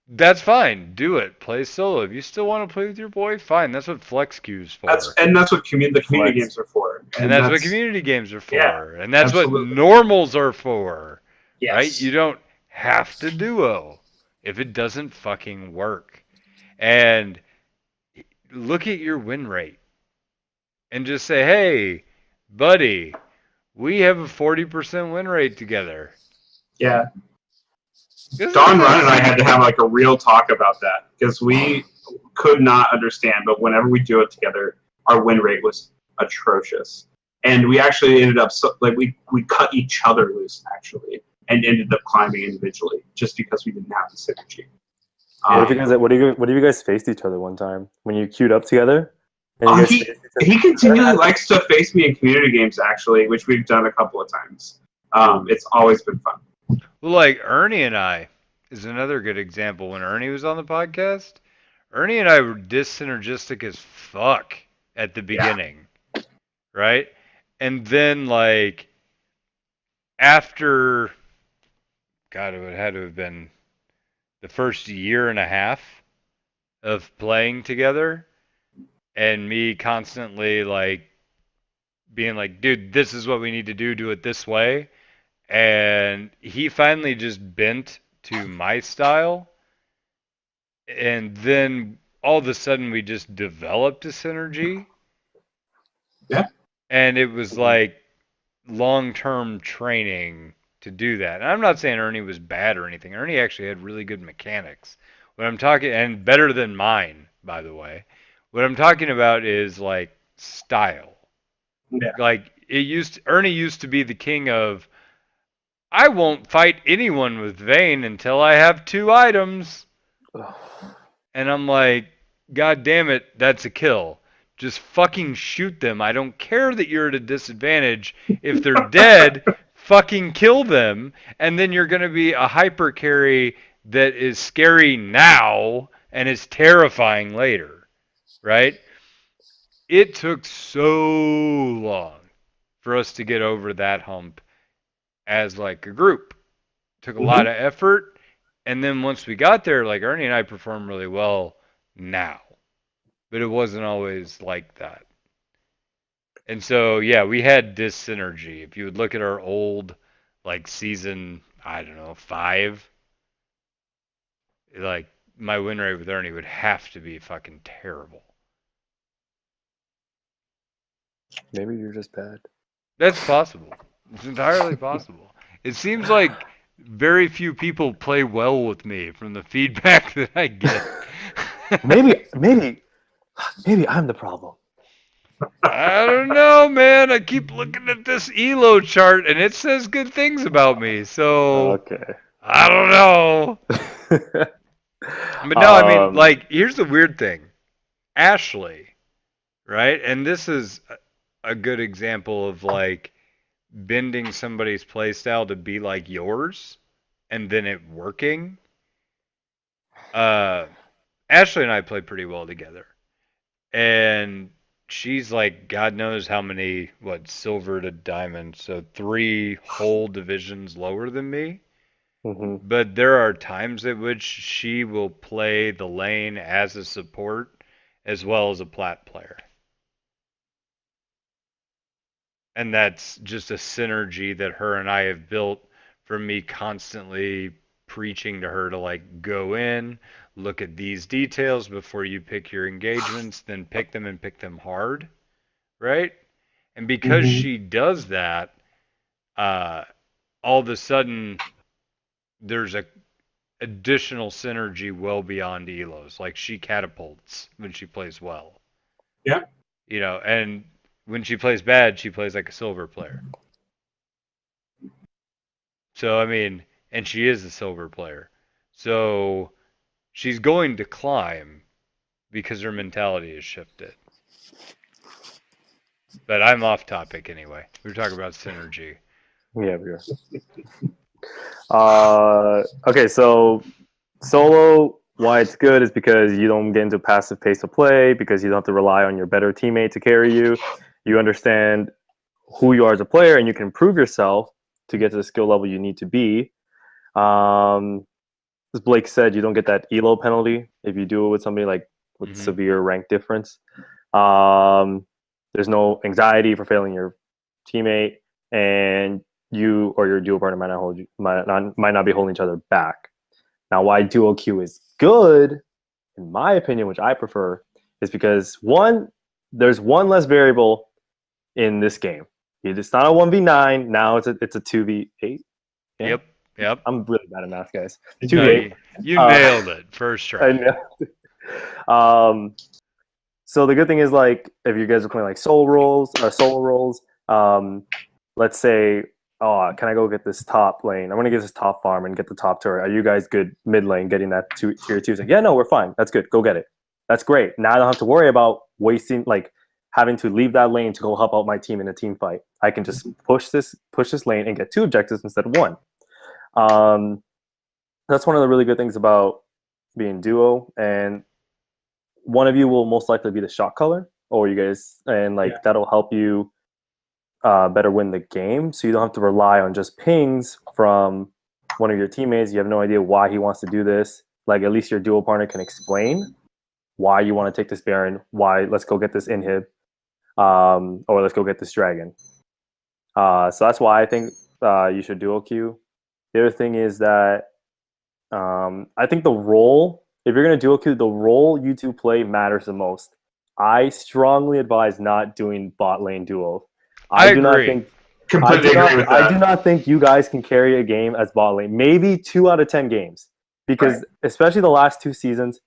that's fine. Do it. Play solo. If you still want to play with your boy, fine. That's what flex queue's for. That's what the community games are for. And that's what community games are for. Yeah, and that's absolutely. what normals are for. Yes. Right? You don't have to duo if it doesn't fucking work. And look at your win rate. And just say, hey, buddy, we have a 40% win rate together. Yeah. Don Run and I had to have like a real talk about that because we could not understand, but whenever we do it together, our win rate was atrocious. And we actually ended up, we cut each other loose, actually, and ended up climbing individually just because we didn't have the synergy. What have you guys faced each other one time? When you queued up together? He continually likes to face me in community games, actually, which we've done a couple of times. It's always been fun. Well, like Ernie and I is another good example. When Ernie was on the podcast, Ernie and I were dissynergistic as fuck at the beginning, right? And then, like, after, God, it had to have been the first year and a half of playing together, and me constantly, like, being like, dude, this is what we need to do it this way. And he finally just bent to my style. And then all of a sudden we just developed a synergy. Yeah. And it was like long-term training to do that. And I'm not saying Ernie was bad or anything. Ernie actually had really good mechanics. What I'm talking, and better than mine, by the way. What I'm talking about is like style. Yeah. Like Ernie used to be the king of, I won't fight anyone with Vayne until I have 2 items. And I'm like, God damn it, that's a kill. Just fucking shoot them. I don't care that you're at a disadvantage. If they're dead, fucking kill them. And then you're going to be a hyper carry that is scary now and is terrifying later. Right? It took so long for us to get over that hump as like a group. Took a lot of effort, and then once we got there, like Ernie and I perform really well now, but it wasn't always like that. And so yeah, we had dyssynergy. If you would look at our old like season, I don't know, 5, like my win rate with Ernie would have to be fucking terrible. Maybe you're just bad. That's possible. It's entirely possible. It seems like very few people play well with me from the feedback that I get. maybe I'm the problem. I don't know, man. I keep looking at this ELO chart and it says good things about me. So okay. I don't know. But no, I mean, like, here's the weird thing. Ashley, right? And this is a good example of like bending somebody's playstyle to be like yours and then it working. Ashley and I play pretty well together. And she's like, God knows how many, silver to diamond. So 3 whole divisions lower than me. Mm-hmm. But there are times at which she will play the lane as a support as well as a plat player. And that's just a synergy that her and I have built from me constantly preaching to her to like go in, look at these details before you pick your engagements, then pick them and pick them hard, right? And because she does that, all of a sudden there's a additional synergy well beyond Elos. Like she catapults when she plays well. Yeah. You know, and when she plays bad, she plays like a silver player. So, I mean, and she is a silver player. So, she's going to climb because her mentality has shifted. But I'm off topic anyway. We were talking about synergy. Yeah, we are. Okay, so solo why it's good is because you don't get into passive pace of play, because you don't have to rely on your better teammate to carry you. You understand who you are as a player, and you can improve yourself to get to the skill level you need to be. As Blake said, you don't get that elo penalty if you do it with somebody like with severe rank difference. There's no anxiety for failing your teammate, and you or your duo partner might not be holding each other back. Now, why duo queue is good, in my opinion, which I prefer, is because one, there's one less variable in this game. It's not a 1v9. Now it's a 2v8. Yeah? Yep. I'm really bad at math, guys. 2v8. You nailed it first try. I know. So the good thing is, like, if you guys are playing like solo roles, let's say, oh, can I go get this top lane? I want to get this top farm and get the top turret. Are you guys good mid lane getting that tier 2? Like, yeah, no, we're fine. That's good. Go get it. That's great. Now I don't have to worry about wasting, like, having to leave that lane to go help out my team in a team fight. I can just push this lane and get 2 objectives instead of 1. That's one of the really good things about being duo, and one of you will most likely be the shot caller, or you guys, and that'll help you better win the game. So you don't have to rely on just pings from one of your teammates. You have no idea why he wants to do this. Like, at least your duo partner can explain why you want to take this Baron, why let's go get this inhib, or let's go get this dragon. So that's why I think you should duo queue. The other thing is that I think the role, if you're going to duo queue, the role you two play matters the most. I strongly advise not doing bot lane duo. I do agree. I do not think you guys can carry a game as bot lane. Maybe 2 out of 10 games, because especially the last 2 seasons,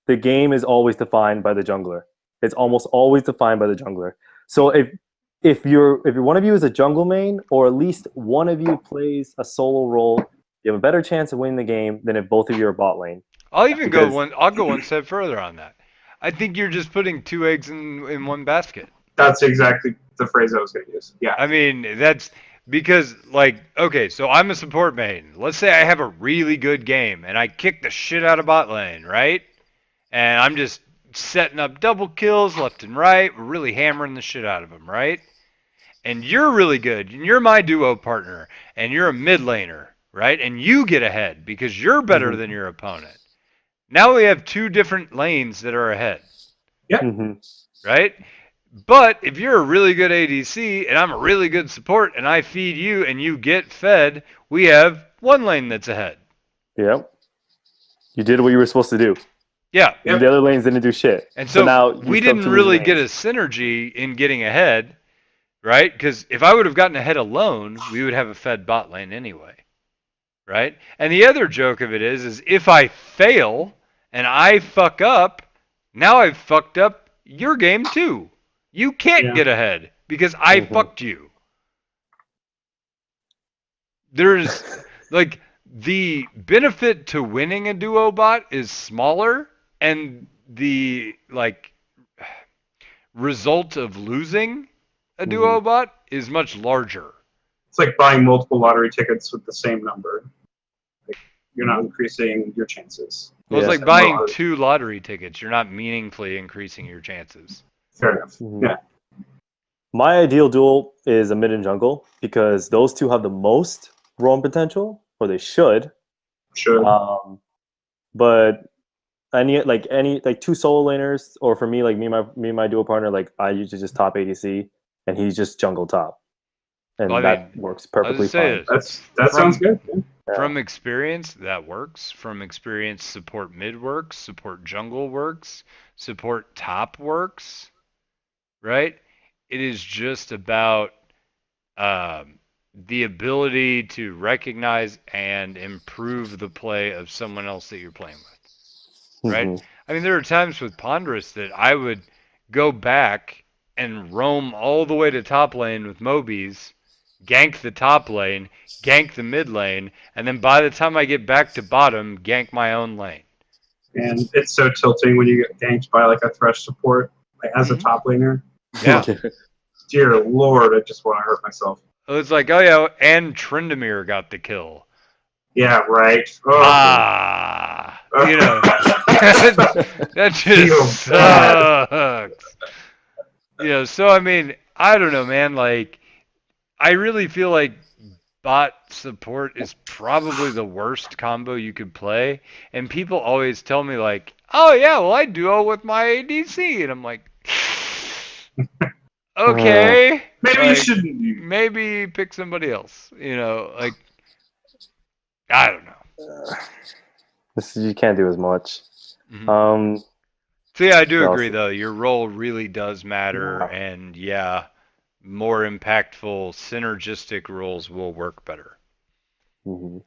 the game is always defined by the jungler. It's almost always defined by the jungler. So if one of you is a jungle main, or at least one of you plays a solo role, you have a better chance of winning the game than if both of you are bot lane. I'll go one step further on that. I think you're just putting 2 eggs in one basket. That's exactly the phrase I was going to use. Yeah. I mean, that's because, like, okay, so I'm a support main. Let's say I have a really good game and I kick the shit out of bot lane, right? And I'm just setting up double kills left and right. We're really hammering the shit out of them, right? And you're really good, and you're my duo partner, and you're a mid laner, right? And you get ahead because you're better than your opponent. Now we have 2 different lanes that are ahead. Yeah. Right? But if you're a really good ADC, and I'm a really good support, and I feed you, and you get fed, we have 1 lane that's ahead. Yep. You did what you were supposed to do. Yeah. And the other lanes didn't do shit. And so now we didn't really get a synergy in getting ahead, right? Because if I would have gotten ahead alone, we would have a fed bot lane anyway, right? And the other joke of it is if I fail and I fuck up, now I've fucked up your game too. You can't get ahead because I fucked you. There's, like, the benefit to winning a duo bot is smaller, and the, like, result of losing a duo bot is much larger. It's like buying multiple lottery tickets with the same number. Like, you're not increasing your chances. Well, it's like buying 2 lottery tickets. You're not meaningfully increasing your chances. Fair enough. Yeah. My ideal duel is a mid and jungle, because those 2 have the most roam potential, or they should. Sure. But any 2 solo laners, or for me, like me and my duo partner, like I usually just top ADC, and he's just jungle top, and that works perfectly fine. That sounds good. Yeah. From experience, that works. From experience, support mid works, support jungle works, support top works, right? It is just about the ability to recognize and improve the play of someone else that you're playing with, right? I mean, there are times with Ponderous that I would go back and roam all the way to top lane with Mobies, gank the top lane, gank the mid lane, and then by the time I get back to bottom, gank my own lane. And it's so tilting when you get ganked by like a Thresh support, like as a top laner. Yeah. Dear Lord, I just want to hurt myself. It's like, oh yeah, and Tryndamere got the kill. Yeah, right. You know. That just sucks. So I mean, I don't know, man. Like, I really feel like bot support is probably the worst combo you could play, and people always tell me like, "Oh yeah, well I duo with my ADC," and I'm like, okay, maybe you shouldn't. Maybe pick somebody else. Like, I don't know. You can't do as much. Mm-hmm. So yeah, I do agree though. Your role really does matter, and more impactful, synergistic roles will work better. Mm-hmm.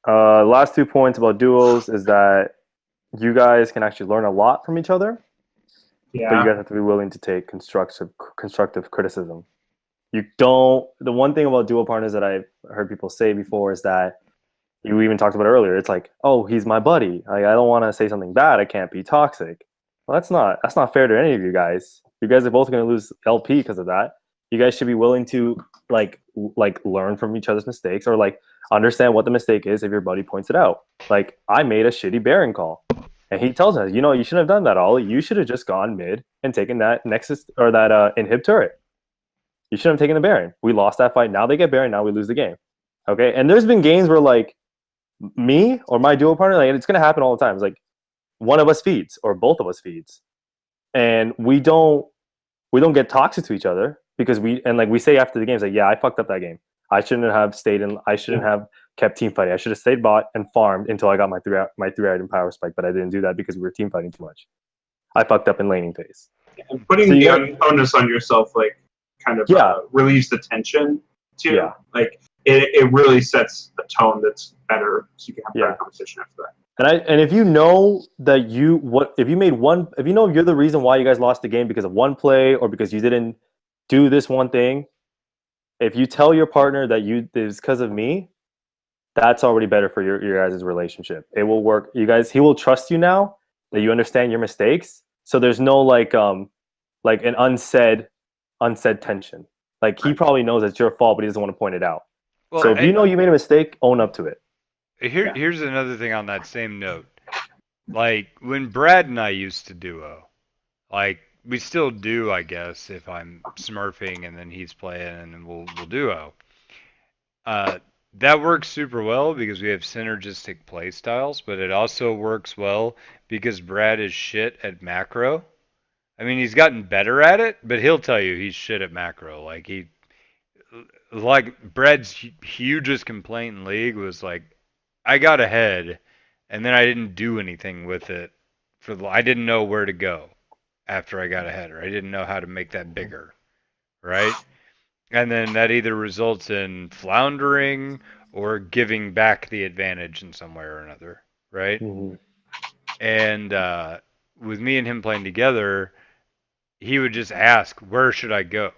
Last 2 points about duos is that you guys can actually learn a lot from each other. Yeah. But you guys have to be willing to take constructive criticism. You don't. The one thing about duo partners that I've heard people say before is that you even talked about earlier. It's like, oh, he's my buddy. Like, I don't want to say something bad. I can't be toxic. Well, that's not fair to any of you guys. You guys are both going to lose LP because of that. You guys should be willing to like learn from each other's mistakes, or like understand what the mistake is if your buddy points it out. Like, I made a shitty Baron call, and he tells us, you shouldn't have done that, Ollie. You should have just gone mid and taken that Nexus or that inhib turret. You shouldn't have taken the Baron. We lost that fight. Now they get Baron. Now we lose the game. Okay, and there's been games where like me or my duo partner, like, it's gonna happen all the time. It's like one of us feeds or both of us feeds, and we don't get toxic to each other because we say after the game, it's like, yeah, I fucked up that game. I shouldn't have stayed in. I shouldn't have kept team fighting. I should have stayed bot and farmed until I got my three item power spike, but I didn't do that because we were team fighting too much. I fucked up in laning phase. And putting the onus on yourself, like, kind of relieves the tension too. Yeah. Like, it really sets a tone that's better, so you can have better conversation after that. And if you know that if you know you're the reason why you guys lost the game because of one play or because you didn't do this one thing, if you tell your partner that it's because of me, that's already better for your guys' relationship. It will work. He will trust you now that you understand your mistakes. So there's no like an unsaid tension. Like, he probably knows it's your fault, but he doesn't want to point it out. Well, so if you know you made a mistake, own up to it. Here's another thing on that same note. Like, when Brad and I used to duo, like, we still do, I guess, if I'm smurfing and then he's playing and then we'll duo. That works super well because we have synergistic play styles, but it also works well because Brad is shit at macro. I mean, he's gotten better at it, but he'll tell you he's shit at macro. Like Brad's hugest complaint in League was like, I got ahead, and then I didn't do anything with it. I didn't know where to go after I got ahead, or I didn't know how to make that bigger, right? And then that either results in floundering or giving back the advantage in some way or another, right? Mm-hmm. And with me and him playing together, he would just ask, where should I go?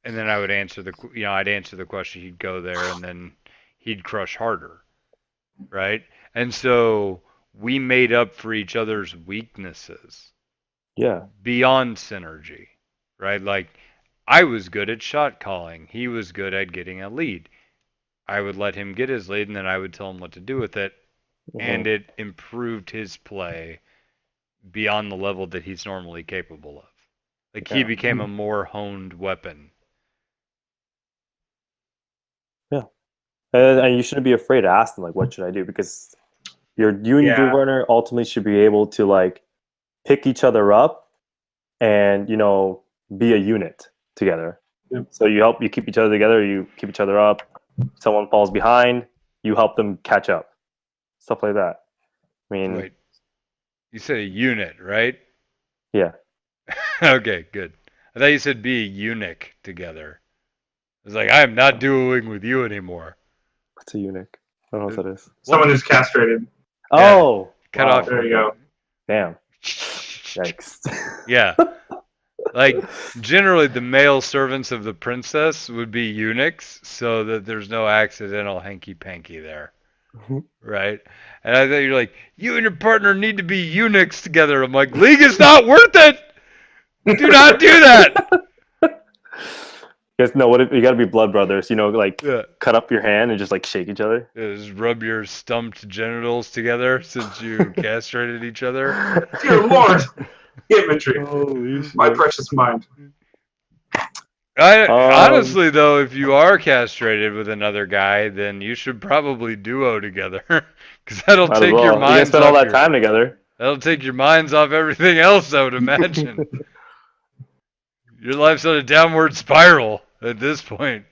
And then I would answer I'd answer the question, he'd go there, and then he'd crush harder, right? And so we made up for each other's weaknesses. Yeah. Beyond synergy, right? Like, I was good at shot calling. He was good at getting a lead. I would let him get his lead, and then I would tell him what to do with it, and it improved his play beyond the level that he's normally capable of. Like, he became a more honed weapon. Yeah. And you shouldn't be afraid to ask them, like, what should I do? Because you and your duo partner ultimately should be able to, like, pick each other up and, be a unit together. Yep. So you keep each other together, you keep each other up. Someone falls behind, you help them catch up. Stuff like that. I mean... Wait. You said a unit, right? Yeah. Okay, good. I thought you said be a eunuch together. I was like, I am not duoing with you anymore. What's a eunuch? I don't know what that is. Someone who's castrated. Oh! Cut off. There you go. Damn. Yikes. Yeah. Like, generally the male servants of the princess would be eunuchs so that there's no accidental hanky-panky there. Right? And I thought you're like, you and your partner need to be eunuchs together. I'm like, League is not worth it! Do not do that! You guys know what? You got to be blood brothers. You know, like cut up your hand and just like shake each other. Yeah, just rub your stumped genitals together since you castrated each other. Dear Lord, infantry, my precious mind. Honestly, though, if you are castrated with another guy, then you should probably duo together, because that'll take your minds. You guys spend all that time together. That'll take your minds off everything else, I would imagine. Your life's on a downward spiral at this point.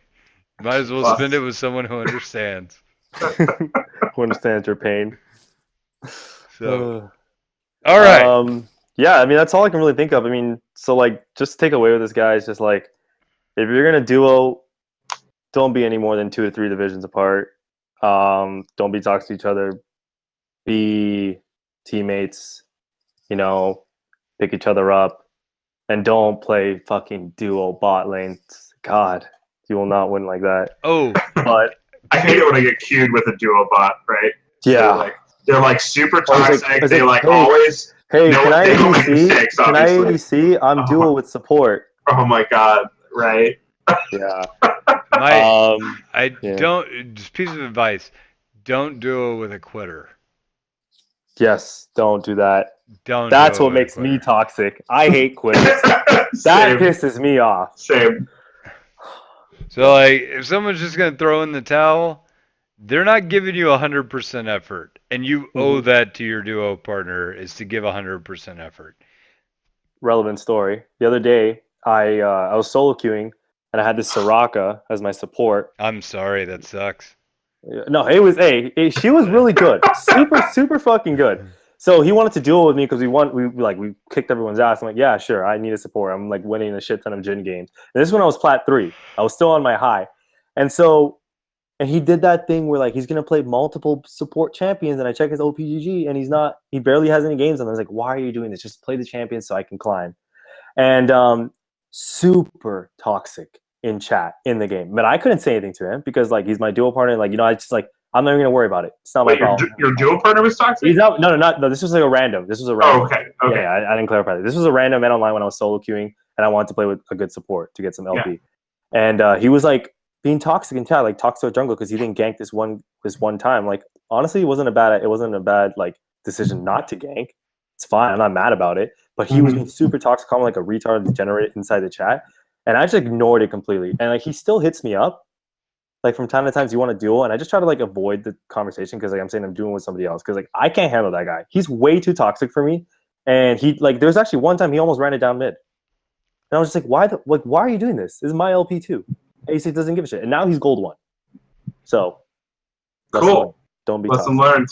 Might as well spend it with someone who understands. Who understands your pain. So, all right. Yeah, I mean, that's all I can really think of. I mean, so, like, just take away with this, guys, just, like, if you're going to duo, don't be any more than 2 to 3 divisions apart. Don't be toxic to each other. Be teammates, you know, pick each other up. And don't play fucking duo bot lanes. God, you will not win like that. Oh, but I hate it when I get queued with a duo bot, right? Yeah. They're like super toxic. They like hey, always. Hey, can I ADC? Can I ADC? I'm duo with support. Oh my god! Right? Yeah. Don't. Just piece of advice: don't duo with a quitter. Yes, don't do that. Don't. That's what makes me toxic. I hate quitters. That pisses me off. Same. So, like, if someone's just gonna throw in the towel, they're not giving you 100% effort, and you owe that to your duo partner is to give 100% effort. Relevant story. The other day, I was solo queuing, and I had this Soraka as my support. I'm sorry, that sucks. No, she was really good. Super fucking good. So he wanted to duel with me because we kicked everyone's ass. I'm like, yeah, sure, I need a support. I'm like winning a shit ton of Jhin games. And this is when I was plat 3. I was still on my high. And he did that thing where like he's gonna play multiple support champions, and I check his OPGG and he barely has any games on. I was like, why are you doing this? Just play the champions so I can climb. And super toxic in chat in the game. But I couldn't say anything to him because like he's my duo partner. Like, you know, I just like I'm not even gonna worry about it. It's not my problem. Your duo partner was toxic? He's not. No. This was like a random. This was a random. Oh, okay. Yeah, I didn't clarify that. This was a random man online when I was solo queuing, and I wanted to play with a good support to get some LP. Yeah. And he was like being toxic in chat, like toxic to jungle because he didn't gank this one time. Like honestly, it wasn't a bad like decision not to gank. It's fine. I'm not mad about it. But he was being super toxic, calling like a retard degenerate inside the chat, and I just ignored it completely. And like he still hits me up. Like from time to time, you want to duel, and I just try to like avoid the conversation because like I'm saying I'm doing with somebody else because like I can't handle that guy. He's way too toxic for me, and he like there's actually one time he almost ran it down mid, and I was just like, why are you doing this? This is my LP too. AC doesn't give a shit, and now he's gold 1. So cool. Don't be lesson learned.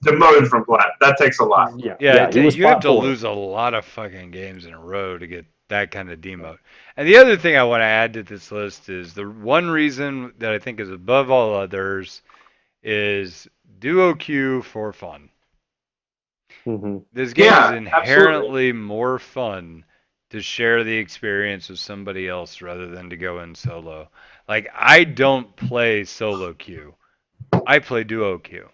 Demoted from plat. That takes a lot. Yeah. You have to lose a lot of fucking games in a row to get that kind of demote. And the other thing I want to add to this list is the one reason that I think is above all others is duo queue for fun. This game is inherently more fun to share the experience with somebody else rather than to go in solo. Like, I don't play solo queue. I play duo queue.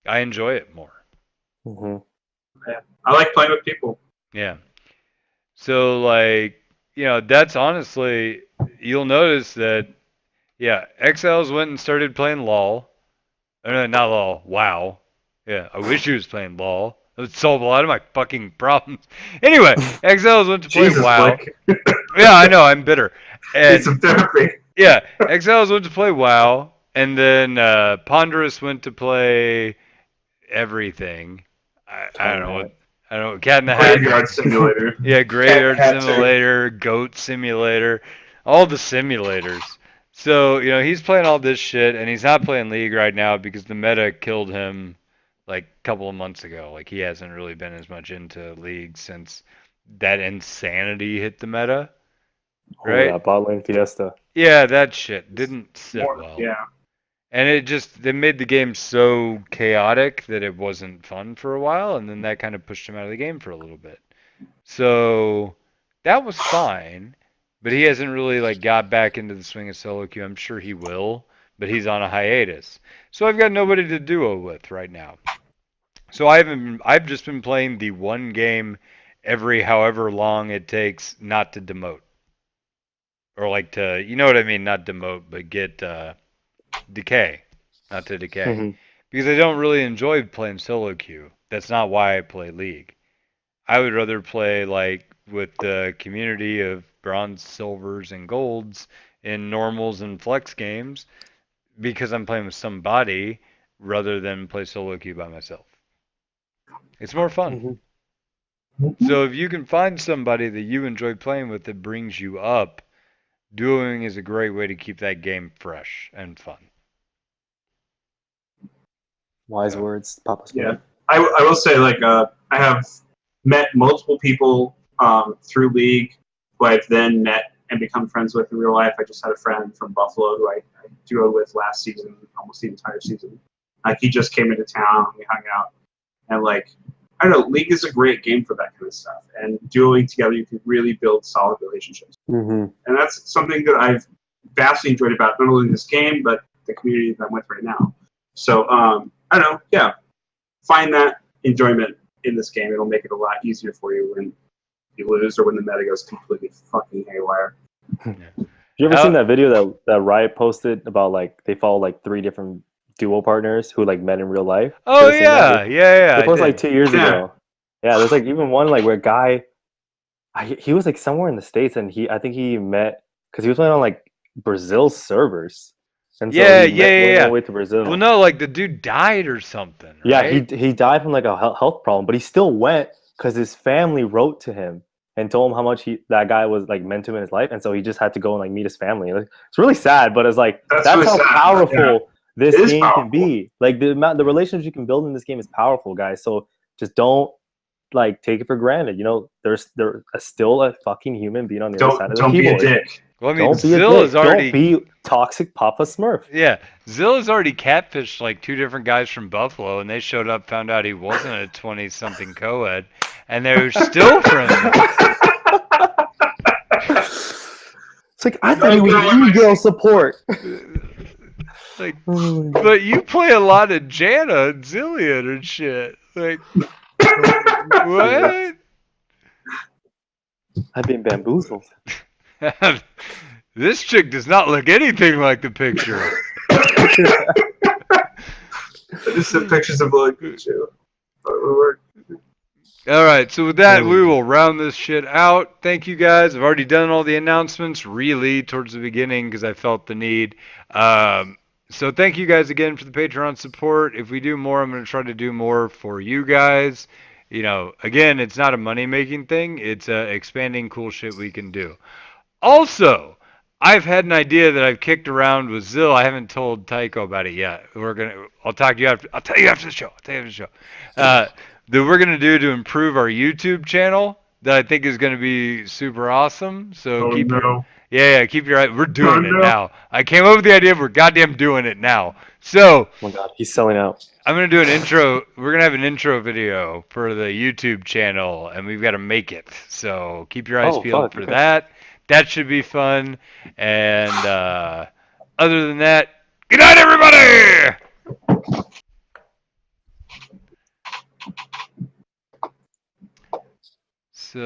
I enjoy it more. Yeah. I like playing with people. Yeah. So, like, you know, that's honestly, you'll notice that, yeah, Exiles went and started playing LOL. No, not LOL, WoW. Yeah, I wish he was playing LOL. It would solve a lot of my fucking problems. Anyway, Exiles went to play WoW. Yeah, I know, I'm bitter. Need some therapy. Yeah, Exiles went to play WoW, and then Ponderous went to play everything. I don't know. Cat in the Hat. Graveyard Simulator. Yeah, Graveyard Simulator, Goat Simulator, all the simulators. So, you know, he's playing all this shit, and he's not playing League right now because the meta killed him like a couple of months ago. Like, he hasn't really been as much into League since that insanity hit the meta. Right? Yeah, bot lane Fiesta. Yeah, that shit didn't sit well. Yeah. And they made the game so chaotic that it wasn't fun for a while, and then that kind of pushed him out of the game for a little bit. So that was fine, but he hasn't really like got back into the swing of solo queue. I'm sure he will, but he's on a hiatus. So I've got nobody to duo with right now. So I've just been playing the one game every however long it takes not to demote. Or like to, you know what I mean? Not demote, but get decay. Not to decay. Mm-hmm. Because I don't really enjoy playing solo queue. That's not why I play League. I would rather play like with the community of bronze, silvers, and golds in normals and flex games because I'm playing with somebody rather than play solo queue by myself. It's more fun. Mm-hmm. So if you can find somebody that you enjoy playing with that brings you up, dueling is a great way to keep that game fresh and fun. Wise words, Papa Smith. Yeah, I will say, like, I have met multiple people through League who I've then met and become friends with in real life. I just had a friend from Buffalo who I duoed with last season, almost the entire season. Like, he just came into town, we hung out, and like, I don't know, League is a great game for that kind of stuff. And dueling together, you can really build solid relationships. Mm-hmm. And that's something that I've vastly enjoyed about not only this game, but the community that I'm with right now. So, I don't know, yeah, find that enjoyment in this game. It'll make it a lot easier for you when you lose or when the meta goes completely fucking haywire. You ever seen that video that Riot posted about like they follow like 3 different duo partners who like met in real life? Oh yeah, yeah. It was like 2 years ago. Yeah, there's like even one like where a guy, he was like somewhere in the States and I think he met because he was playing on like Brazil servers. And so yeah. Went all the way to Brazil. Well, no, like the dude died or something. Right? Yeah, he died from like a health problem, but he still went because his family wrote to him and told him how much that guy was like meant to him in his life, and so he just had to go and like meet his family. It's really sad, but it's like that's really how powerful this game can be. Like the relationships you can build in this game is powerful, guys. So just don't like take it for granted. You know, there's still a fucking human being on the other side of the keyboard. Don't be a dick. Well, I mean, Zill is already... Don't be toxic Papa Smurf. Yeah, Zill has already catfished like 2 different guys from Buffalo, and they showed up, found out he wasn't a 20-something co-ed, and they're still friends. It's like, I thought he was e-girl support. Like, but you play a lot of Janna and Zillion and shit. Like, what? I've been bamboozled. This chick does not look anything like the picture. I just sent pictures of like too. All right, so with that, we will round this shit out. Thank you guys. I've already done all the announcements, really, towards the beginning because I felt the need. So thank you guys again for the Patreon support. If we do more, I'm going to try to do more for you guys. You know, again, it's not a money-making thing. It's expanding cool shit we can do. Also, I've had an idea that I've kicked around with Zill. I haven't told Tycho about it yet. I'll tell you after the show. That we're gonna do to improve our YouTube channel that I think is gonna be super awesome. So keep your eye. We're doing it now. I came up with the idea. We're goddamn doing it now. So. Oh my God, he's selling out. I'm gonna do an intro. We're gonna have an intro video for the YouTube channel, and we've got to make it. So keep your eyes peeled for that. That should be fun. And other than that, good night, everybody! So